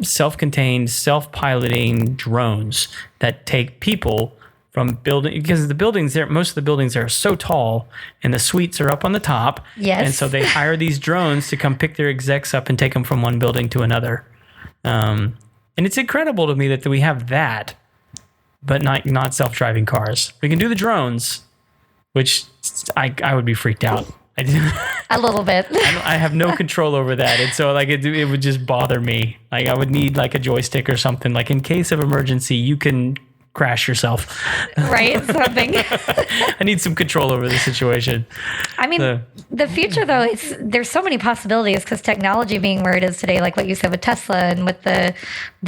self-contained, self-piloting drones that take people from building, because the buildings there, most of the buildings are so tall and the suites are up on the top. Yes. And so they hire these drones to come pick their execs up and take them from one building to another. And it's incredible to me that we have that, but not self-driving cars. We can do the drones, which I would be freaked out. A little bit. I have no control over that, and so like it would just bother me. Like I would need like a joystick or something. Like in case of emergency, you can crash yourself. Right, something. I need some control over the situation. I mean, the future though, there's so many possibilities because technology being where it is today, like what you said with Tesla and with the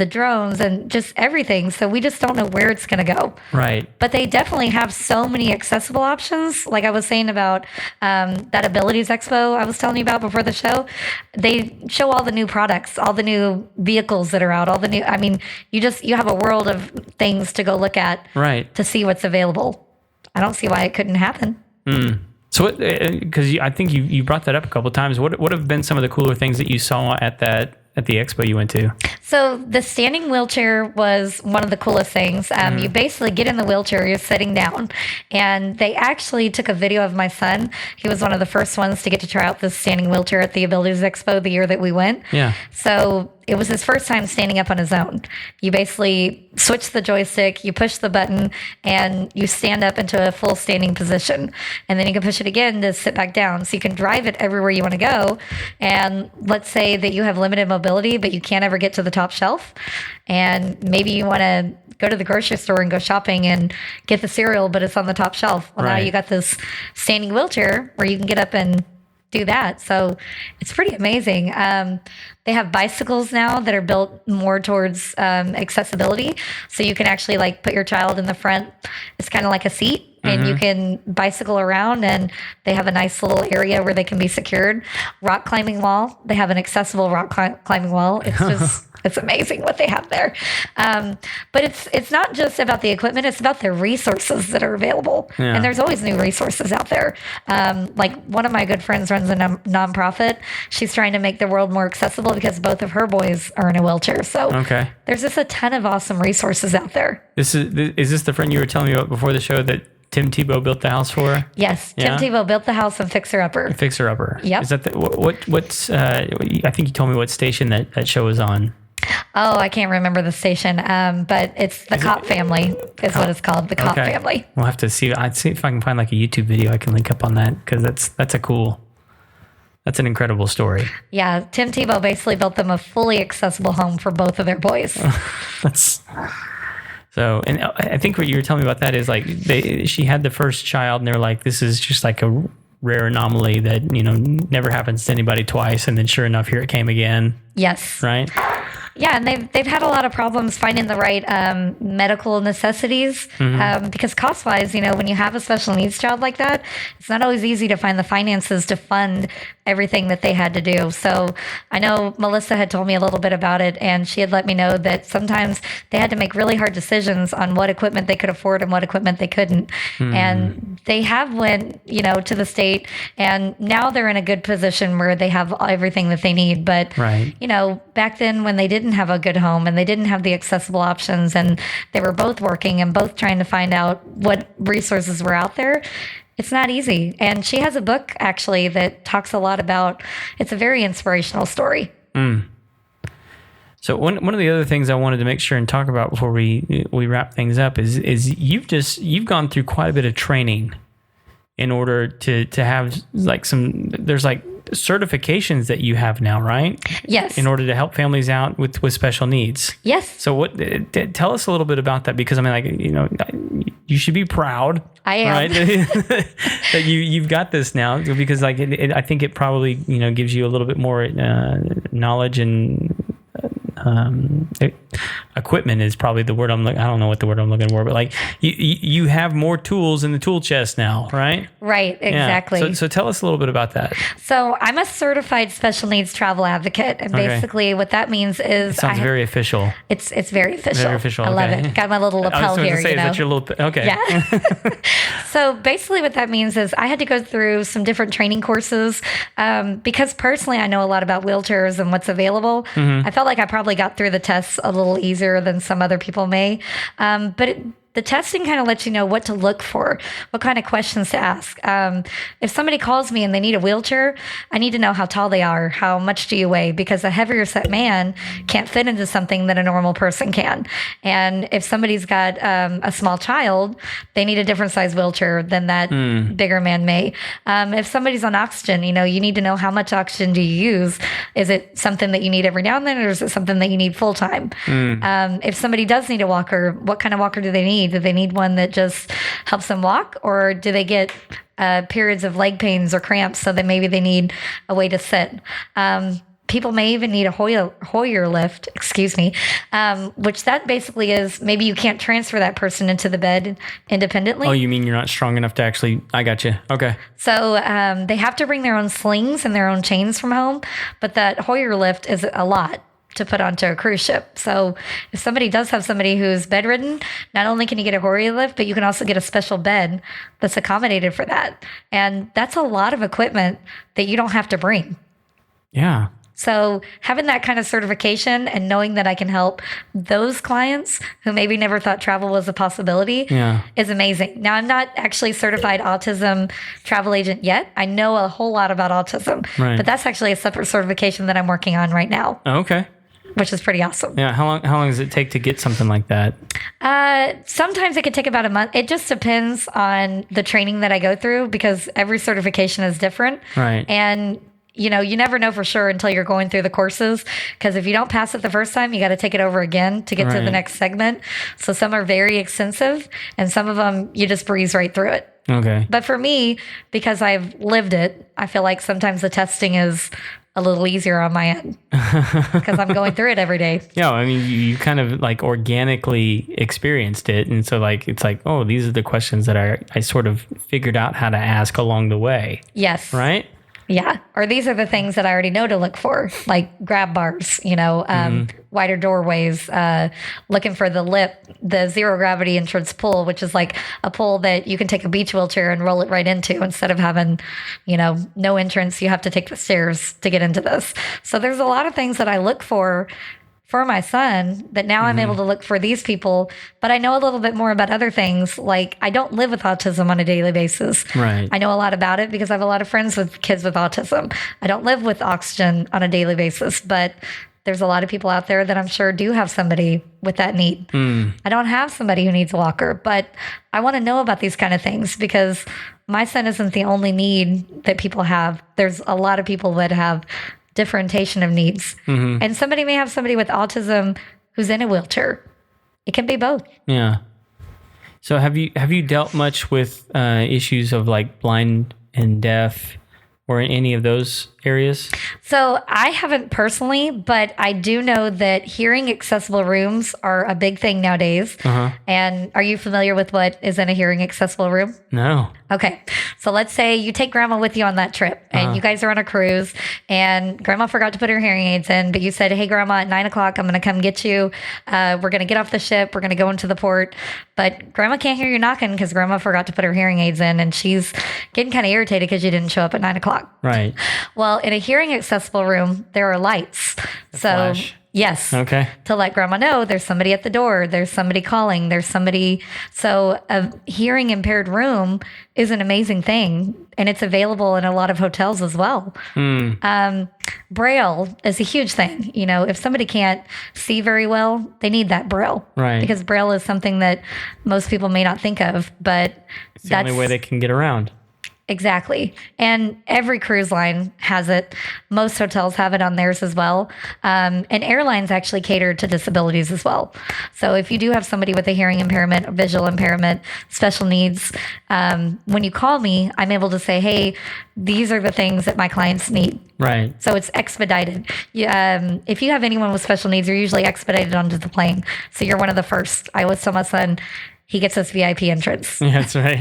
drones and just everything. So we just don't know where it's going to go. Right. But they definitely have so many accessible options. Like I was saying about that Abilities Expo I was telling you about before the show. They show all the new products, all the new vehicles that are out, all the new, I mean, you have a world of things to go look at, right, to see what's available. I don't see why it couldn't happen. So, because I think you brought that up a couple of times. What have been some of the cooler things that you saw at the expo you went to? So the standing wheelchair was one of the coolest things. You basically get in the wheelchair, you're sitting down, and they actually took a video of my son. He was one of the first ones to get to try out this standing wheelchair at the Abilities Expo the year that we went. Yeah. So it was his first time standing up on his own. You basically switch the joystick, you push the button, and you stand up into a full standing position. And then you can push it again to sit back down. So you can drive it everywhere you want to go. And let's say that you have limited mobility, but you can't ever get to the top shelf. And maybe you want to go to the grocery store and go shopping and get the cereal, but it's on the top shelf. Well, right. Now you got this standing wheelchair where you can get up and do that. So it's pretty amazing. They have bicycles now that are built more towards accessibility. So you can actually like put your child in the front. It's kind of like a seat. And you can bicycle around, and they have a nice little area where they can be secured. Rock climbing wall. They have an accessible rock climbing wall. It's just, it's amazing what they have there. But it's not just about the equipment. It's about the resources that are available. Yeah. And there's always new resources out there. Like one of my good friends runs a nonprofit. She's trying to make the world more accessible because both of her boys are in a wheelchair. So there's just a ton of awesome resources out there. Is this the friend you were telling me about before the show that Tim Tebow built the house for? Yes, Tim Tebow built the house and Fixer Upper. Fixer Upper. Yep. Is that what's? I think you told me what station that show was on. Oh, I can't remember the station, but it's the Cop Family is what it's called. The Cop Family. We'll have to see. I'd see if I can find like a YouTube video I can link up on that because that's an incredible story. Yeah, Tim Tebow basically built them a fully accessible home for both of their boys. So, and I think what you were telling me about that is like she had the first child and they're like, this is just like a rare anomaly that, never happens to anybody twice. And then sure enough, here it came again. Yes. Right? Yeah, and they've had a lot of problems finding the right medical necessities because cost-wise, when you have a special needs child like that, it's not always easy to find the finances to fund everything that they had to do. So I know Melissa had told me a little bit about it, and she had let me know that sometimes they had to make really hard decisions on what equipment they could afford and what equipment they couldn't. And they have went, to the state, and now they're in a good position where they have everything that they need. But, back then when they didn't have a good home and they didn't have the accessible options and they were both working and both trying to find out what resources were out there, it's not easy. And she has a book actually that talks a lot about, it's a very inspirational story. So one of the other things I wanted to make sure and talk about before we wrap things up is you've gone through quite a bit of training in order to have like there's like certifications that you have now, right? Yes. In order to help families out with special needs. Yes. So tell us a little bit about that, because I mean, like, you should be proud. I am. Right? that you've got this now, because like I think it probably gives you a little bit more knowledge and equipment is probably the word I don't know what the word I'm looking for, but like you have more tools in the tool chest now, right? Right, exactly. Yeah. So tell us a little bit about that. So I'm a certified special needs travel advocate, and basically what that means is it sounds very official. It's very official. Very official. I love it. Got my little lapel here. Is that your little? Okay. Yeah. So basically, what that means is I had to go through some different training courses because personally, I know a lot about wheelchairs and what's available. I felt like I probably got through the tests a little easier than some other people may. But the testing kind of lets you know what to look for, what kind of questions to ask. If somebody calls me and they need a wheelchair, I need to know how tall they are, how much do you weigh, because a heavier set man can't fit into something that a normal person can. And if somebody's got a small child, they need a different size wheelchair than that bigger man may. If somebody's on oxygen, you need to know how much oxygen do you use. Is it something that you need every now and then, or is it something that you need full time? If somebody does need a walker, what kind of walker do they need? Do they need one that just helps them walk, or do they get periods of leg pains or cramps so that maybe they need a way to sit? People may even need a Hoyer lift, which that basically is maybe you can't transfer that person into the bed independently. Oh, you mean you're not strong enough to actually, I got you. Okay. So they have to bring their own slings and their own chains from home, but that Hoyer lift is a lot to put onto a cruise ship. So if somebody does have somebody who's bedridden, not only can you get a Hoyer lift, but you can also get a special bed that's accommodated for that. And that's a lot of equipment that you don't have to bring. Yeah. So having that kind of certification and knowing that I can help those clients who maybe never thought travel was a possibility is amazing. Now, I'm not actually certified autism travel agent yet. I know a whole lot about autism, but that's actually a separate certification that I'm working on right now. Oh, okay. Which is pretty awesome. Yeah. How long does it take to get something like that? Sometimes it could take about a month. It just depends on the training that I go through, because every certification is different. Right. And you never know for sure until you're going through the courses, because if you don't pass it the first time, you got to take it over again to get to the next segment. So some are very extensive, and some of them you just breeze right through it. Okay. But for me, because I've lived it, I feel like sometimes the testing is a little easier on my end because I'm going through it every day. Yeah, I mean, you kind of like organically experienced it. And so like, it's like, oh, these are the questions that I sort of figured out how to ask along the way. Yes. Right? Yeah. Or these are the things that I already know to look for, like grab bars, wider doorways, looking for the lip, the zero gravity entrance pull, which is like a pull that you can take a beach wheelchair and roll it right into instead of having, no entrance. You have to take the stairs to get into this. So there's a lot of things that I look for my son that now I'm able to look for these people, but I know a little bit more about other things. Like I don't live with autism on a daily basis. Right. I know a lot about it because I have a lot of friends with kids with autism. I don't live with oxygen on a daily basis, but there's a lot of people out there that I'm sure do have somebody with that need. I don't have somebody who needs a walker, but I want to know about these kind of things because my son isn't the only need that people have. There's a lot of people that have differentiation of needs. And somebody may have somebody with autism who's in a wheelchair. It can be both. Yeah. So have you dealt much with issues of like blind and deaf or in any of those areas? So I haven't personally, but I do know that hearing accessible rooms are a big thing nowadays. And are you familiar with what is in a hearing accessible room? No. Okay. So let's say you take grandma with you on that trip and you guys are on a cruise and grandma forgot to put her hearing aids in, but you said, hey, grandma, at 9:00, I'm going to come get you. We're going to get off the ship. We're going to go into the port. But grandma can't hear you knocking because grandma forgot to put her hearing aids in and she's getting kind of irritated because you didn't show up at 9:00. Right. Well, in a hearing accessible room, there are lights. Flash. Yes. Okay. To let grandma know there's somebody at the door, there's somebody calling, there's somebody. So a hearing impaired room is an amazing thing. And it's available in a lot of hotels as well. Braille is a huge thing. If somebody can't see very well, they need that Braille. Right. Because Braille is something that most people may not think of, but it's the only way they can get around. Exactly. And every cruise line has it. Most hotels have it on theirs as well. And airlines actually cater to disabilities as well. So if you do have somebody with a hearing impairment, a visual impairment, special needs, when you call me, I'm able to say, hey, these are the things that my clients need. Right. So it's expedited. If you have anyone with special needs, you're usually expedited onto the plane. So you're one of the first. I always tell my son, he gets us VIP entrance. Yeah, that's right.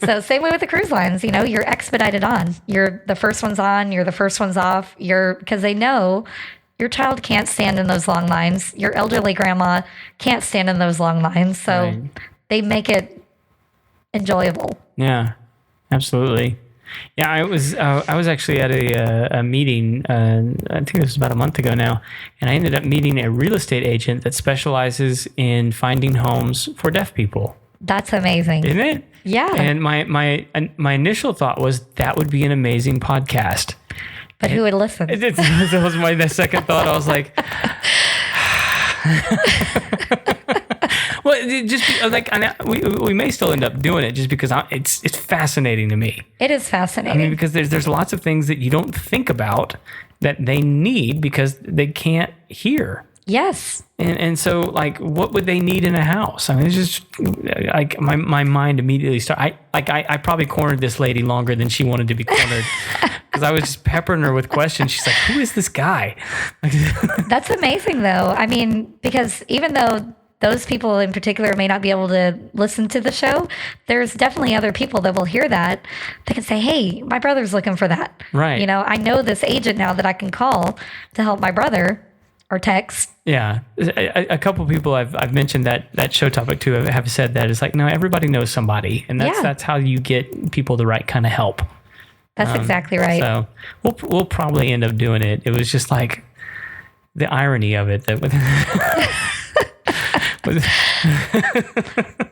So same way with the cruise lines, you're expedited on. You're the first ones on, you're the first ones off. Because they know your child can't stand in those long lines. Your elderly grandma can't stand in those long lines. So Right. they make it enjoyable. Yeah, absolutely. Yeah, I was actually at a meeting. I think it was about a month ago now, and I ended up meeting a real estate agent that specializes in finding homes for deaf people. That's amazing. Isn't it? Yeah. And my initial thought was that would be an amazing podcast. But who would listen? That was my second thought. I was like, well, it just like we may still end up doing it just because it's fascinating to me. It is fascinating. I mean, because there's lots of things that you don't think about that they need because they can't hear. Yes. And so, like, what would they need in a house? I mean, it's just like my mind immediately started. I probably cornered this lady longer than she wanted to be cornered because I was just peppering her with questions. She's like, "Who is this guy?" That's amazing, though. I mean, because even though those people in particular may not be able to listen to the show, there's definitely other people that will hear that. They can say, hey, my brother's looking for that. Right. I know this agent now that I can call to help my brother or text. Yeah. A couple of people I've mentioned that show topic to have said that. It's like, no, everybody knows somebody. And that's how you get people the right kind of help. That's exactly right. So we'll probably end up doing it. It was just like the irony of it that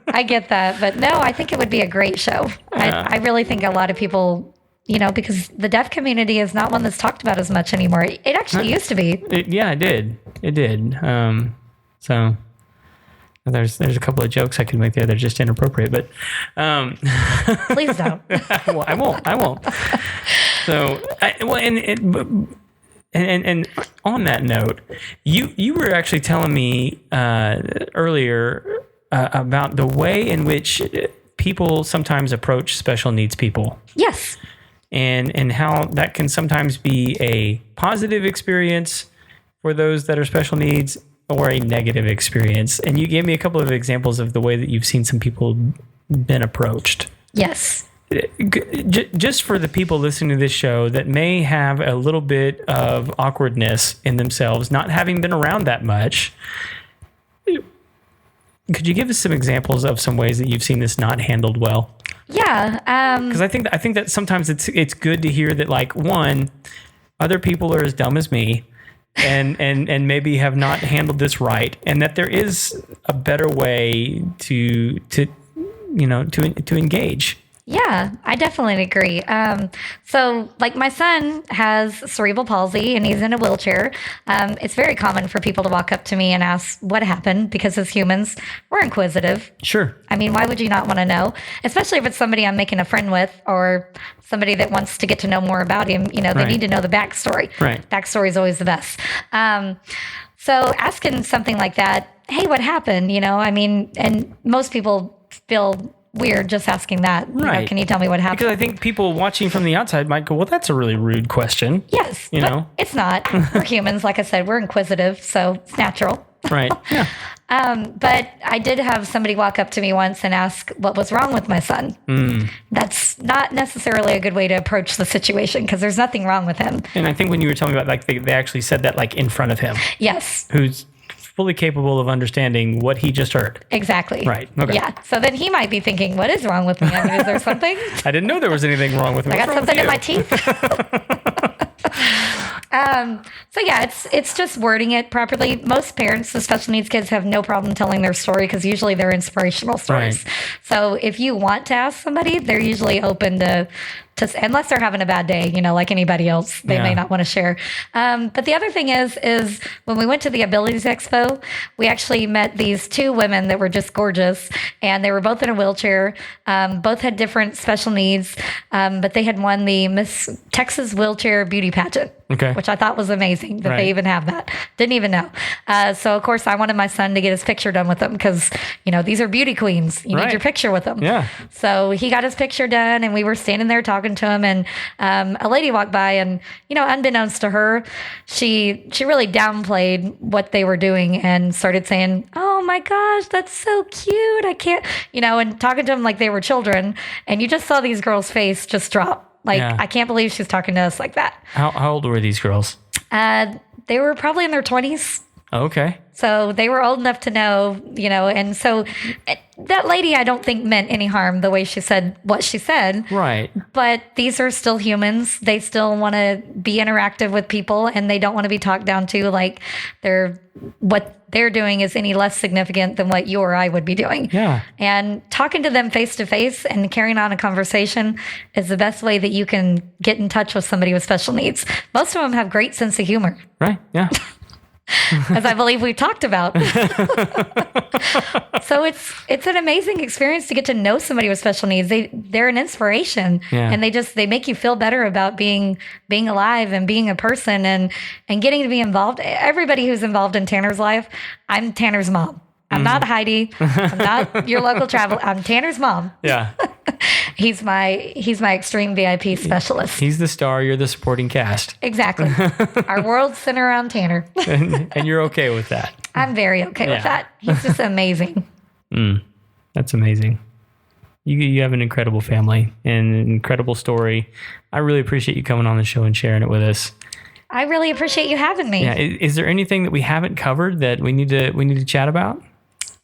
I get that. But no, I think it would be a great show. I really think a lot of people, because the deaf community is not one that's talked about as much anymore. It actually used to be. It did. It did. So there's a couple of jokes I could make there that are just inappropriate, but Please don't. I won't. So, and on that note, you were actually telling me earlier about the way in which people sometimes approach special needs people. Yes. And how that can sometimes be a positive experience for those that are special needs or a negative experience. And you gave me a couple of examples of the way that you've seen some people been approached. Yes. Just for the people listening to this show that may have a little bit of awkwardness in themselves, not having been around that much, could you give us some examples of some ways that you've seen this not handled well? Yeah. Because I think that sometimes it's good to hear that, like, one, other people are as dumb as me and maybe have not handled this right, and that there is a better way to engage. Yeah, I definitely agree. So, like, my son has cerebral palsy and he's in a wheelchair. It's very common for people to walk up to me and ask what happened, because as humans, we're inquisitive. Sure. I mean, why would you not want to know? Especially if it's somebody I'm making a friend with or somebody that wants to get to know more about him. They need to know the backstory. Right. Backstory is always the best. So asking something like that, hey, what happened? And most people feel weird just asking that. Right. Can you tell me what happened? Because I think people watching from the outside might go, well, that's a really rude question. Yes. But it's not. We're humans. Like I said, we're inquisitive, so it's natural. Right. Yeah. But I did have somebody walk up to me once and ask what was wrong with my son. That's not necessarily a good way to approach the situation, because there's nothing wrong with him. And I think when you were telling me about, like, they actually said that, like, in front of him. Yes. Who's fully capable of understanding what he just heard. Exactly. Right. Okay. Yeah. So then he might be thinking, what is wrong with me? Is there something? I didn't know there was anything wrong with me. I got something in my teeth. So yeah, it's just wording it properly. Most parents with special needs kids have no problem telling their story, because usually they're inspirational stories. Right. So if you want to ask somebody, they're usually open to unless they're having a bad day, like anybody else, they may not want to share. But the other thing is when we went to the Abilities Expo, we actually met these two women that were just gorgeous, and they were both in a wheelchair. Both had different special needs, but they had won the Miss Texas Wheelchair Beauty Pageant, which I thought was amazing that they even have that. Didn't even know. So, of course, I wanted my son to get his picture done with them because, these are beauty queens. You need your picture with them. Yeah. So he got his picture done, and we were standing there talking to him, and a lady walked by, and, unbeknownst to her, she really downplayed what they were doing and started saying, "Oh my gosh, that's so cute. I can't," and talking to them like they were children. And you just saw these girls' face just drop. Like, I can't believe she's talking to us like that. How old were these girls? They were probably in their 20s. Okay. So they were old enough to know, and so that lady, I don't think meant any harm the way she said what she said. Right. But these are still humans. They still want to be interactive with people, and they don't want to be talked down to like what they're doing is any less significant than what you or I would be doing. Yeah. And talking to them face to face and carrying on a conversation is the best way that you can get in touch with somebody with special needs. Most of them have great sense of humor. Right. Yeah. As I believe we've talked about. So it's an amazing experience to get to know somebody with special needs. They're an inspiration, and they make you feel better about being alive and being a person and getting to be involved. Everybody who's involved in Tanner's life, I'm Tanner's mom. I'm not Heidi. I'm not your local travel. I'm Tanner's mom. Yeah. He's my extreme VIP specialist. He's the star. You're the supporting cast. Exactly. Our world's centered around Tanner. and you're okay with that. I'm very okay with that. He's just amazing. That's amazing. You have an incredible family and an incredible story. I really appreciate you coming on the show and sharing it with us. I really appreciate you having me. Yeah. Is there anything that we haven't covered that we need to chat about?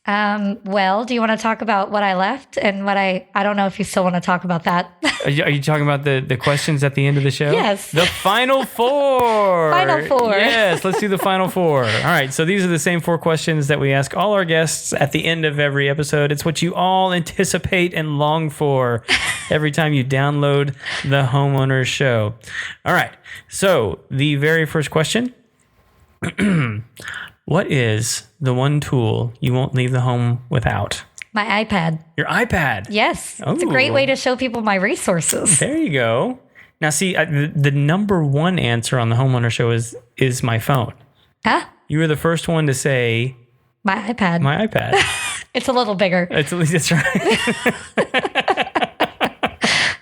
Well, do you want to talk about what I left and what I don't know if you still want to talk about that. Are you talking about the questions at the end of the show? Yes. The final four. Final four. Yes, let's do the final four. All right, so these are the same four questions that we ask all our guests at the end of every episode. It's what you all anticipate and long for every time you download the Homeowners show. All right, so the very first question. What is the one tool you won't leave the home without? My iPad. Your iPad? Yes. It's a great way to show people my resources. There you go. Now, see, the number one answer on the Homeowner show is my phone. Huh? You were the first one to say... My iPad. My iPad. It's a little bigger. That's right.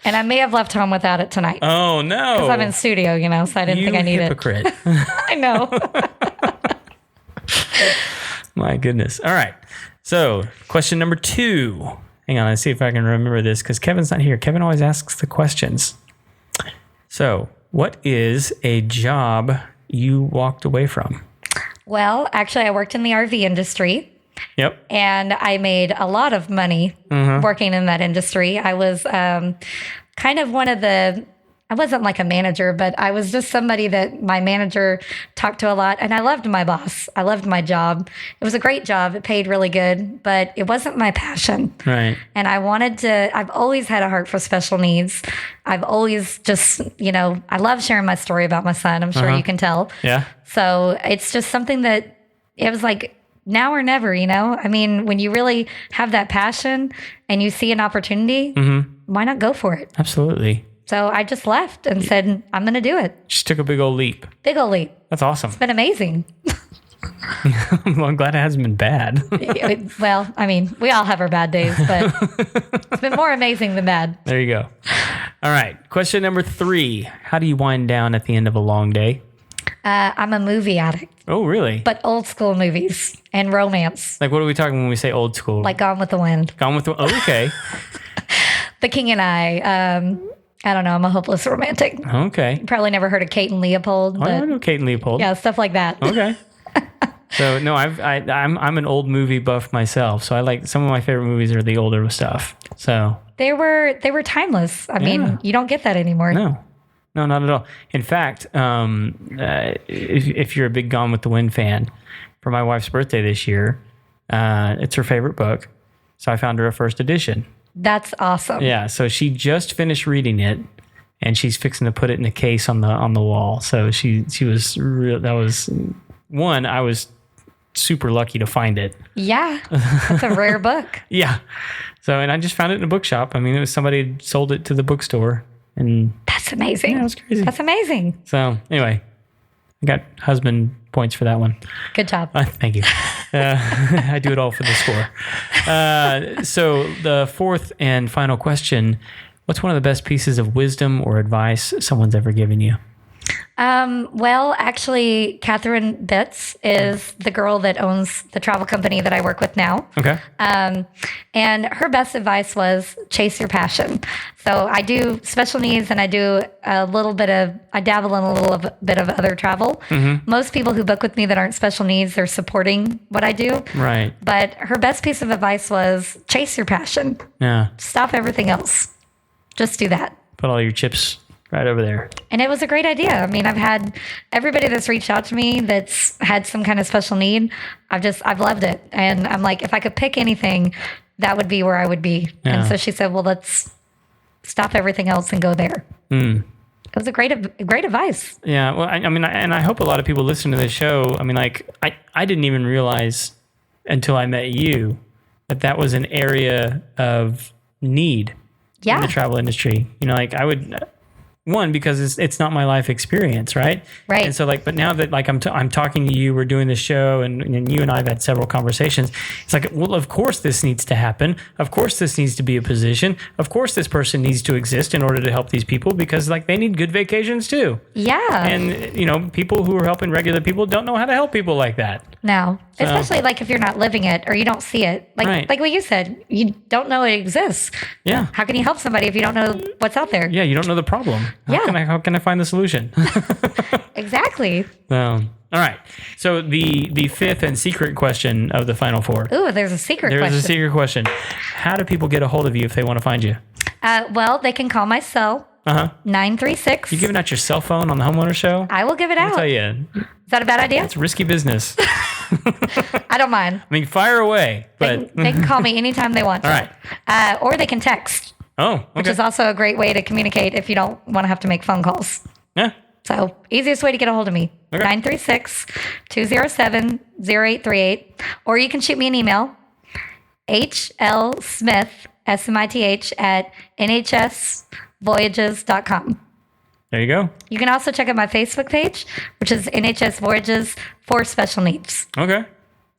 And I may have left home without it tonight. Oh, no. Because I'm in studio, so I didn't think I needed it. You hypocrite. I know. My goodness. All right. So, question number 2. Hang on, let's see if I can remember this because Kevin's not here. Kevin always asks the questions. So, what is a job you walked away from? Well, actually, I worked in the RV industry. Yep. And I made a lot of money working in that industry. I was kind of I wasn't like a manager, but I was just somebody that my manager talked to a lot. And I loved my boss. I loved my job. It was a great job. It paid really good, but it wasn't my passion. Right. And I've always had a heart for special needs. I've always just, I love sharing my story about my son. I'm sure you can tell. Yeah. So it's just something that it was like, now or never, I mean, when you really have that passion and you see an opportunity, why not go for it? Absolutely. So I just left and said, I'm going to do it. Just took a big old leap. Big old leap. That's awesome. It's been amazing. Well, I'm glad it hasn't been bad. Well, I mean, we all have our bad days, but it's been more amazing than bad. There you go. All right. Question number 3. How do you wind down at the end of a long day? I'm a movie addict. Oh, really? But old school movies and romance. Like, what are we talking when we say old school? Like Gone with the Wind. Gone with the... Oh, okay. The King and I don't know. I'm a hopeless romantic. Okay. You probably never heard of Kate and Leopold. I know Kate and Leopold. Yeah, stuff like that. Okay. So no, I'm an old movie buff myself. So I like some of my favorite movies are the older stuff. So they were timeless. I mean, you don't get that anymore. No, not at all. In fact, if you're a big Gone with the Wind fan, for my wife's birthday this year, it's her favorite book. So I found her a first edition. That's awesome. Yeah, so she just finished reading it, and she's fixing to put it in a case on the wall. So she was real. That was one. I was super lucky to find it. Yeah, that's a rare book. Yeah. So, and I just found it in a bookshop. I mean, it was somebody had sold it to the bookstore, and that's amazing. Yeah, it was crazy. That's amazing. So anyway, I got husband points for that one. Good job. Thank you. I do it all for the score. So the fourth and final question, what's one of the best pieces of wisdom or advice someone's ever given you? Well, actually, Catherine Bitts is the girl that owns the travel company that I work with now. Okay. And her best advice was chase your passion. So I do special needs and I do I dabble in a little bit of other travel. Mm-hmm. Most people who book with me that aren't special needs, they're supporting what I do. Right. But her best piece of advice was chase your passion. Yeah. Stop everything else. Just do that. Put all your chips right over there. And it was a great idea. I mean, I've had everybody that's reached out to me that's had some kind of special need. I've loved it. And I'm like, if I could pick anything, that would be where I would be. Yeah. And so she said, well, let's stop everything else and go there. Mm. It was a great advice. Yeah. Well, I mean, and I hope a lot of people listen to this show. I mean, like, I didn't even realize until I met you that was an area of need in the travel industry. You know, like I would... One, because it's not my life experience, right? Right. And so, like, but now that like I'm talking to you, we're doing this show, and you and I have had several conversations. It's like, well, of course this needs to happen. Of course this needs to be a position. Of course this person needs to exist in order to help these people, because like they need good vacations too. Yeah. And you know, people who are helping regular people don't know how to help people like that. No, especially like if you're not living it or you don't see it. Like right. like what you said, you don't know it exists. Yeah. How can you help somebody if you don't know what's out there? Yeah, you don't know the problem. How can I find the solution? Exactly. All right. So the fifth and secret question of the final four. Ooh, there's a secret question. There's a secret question. How do people get a hold of you if they want to find you? Well, they can call my cell. 936. You giving out your cell phone on the Homeowner Show? I will give it out. I'll tell you. Is that a bad idea? It's risky business. I don't mind. I mean, fire away. But they can call me anytime they want to. All right. Or they can text. Oh, okay. Which is also a great way to communicate if you don't want to have to make phone calls. Yeah. So, easiest way to get a hold of me, okay. 936-207-0838. Or you can shoot me an email, hlsmith, SMITH, at nhsvoyages.com. There you go. You can also check out my Facebook page, which is NHS Voyages for Special Needs. Okay.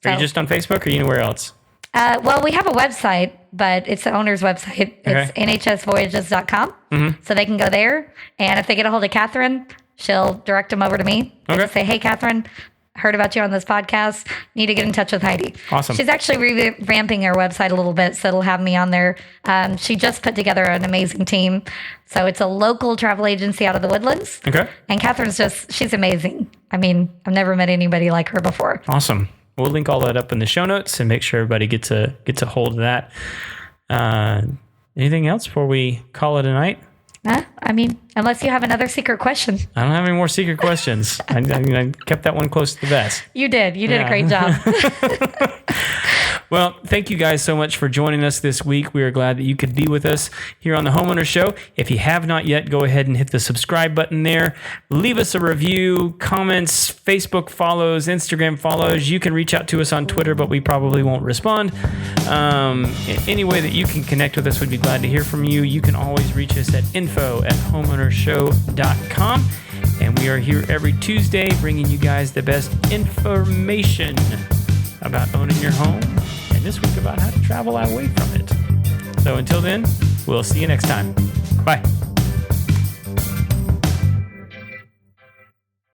Are you just on Facebook or are you anywhere else? Well, we have a website, but it's the owner's website. It's nhsvoyages.com. Mm-hmm. So they can go there. And if they get a hold of Catherine, she'll direct them over to me. Okay. Say, hey, Catherine, heard about you on this podcast. Need to get in touch with Heidi. Awesome. She's actually revamping her website a little bit, so it'll have me on there. She just put together an amazing team. So it's a local travel agency out of the Woodlands. Okay. And Catherine's she's amazing. I mean, I've never met anybody like her before. Awesome. We'll link all that up in the show notes and make sure everybody gets a hold of that. Anything else before we call it a night? I mean, unless you have another secret question. I don't have any more secret questions. I kept that one close to the vest. You did. You did a great job. Well, thank you guys so much for joining us this week. We are glad that you could be with us here on the Homeowner Show. If you have not yet, go ahead and hit the subscribe button there. Leave us a review, comments, Facebook follows, Instagram follows. You can reach out to us on Twitter, but we probably won't respond. Any way that you can connect with us, we'd be glad to hear from you. You can always reach us at info@homeownershow.com. And we are here every Tuesday bringing you guys the best information about owning your home, and this week about how to travel away from it. So until then, we'll see you next time. Bye.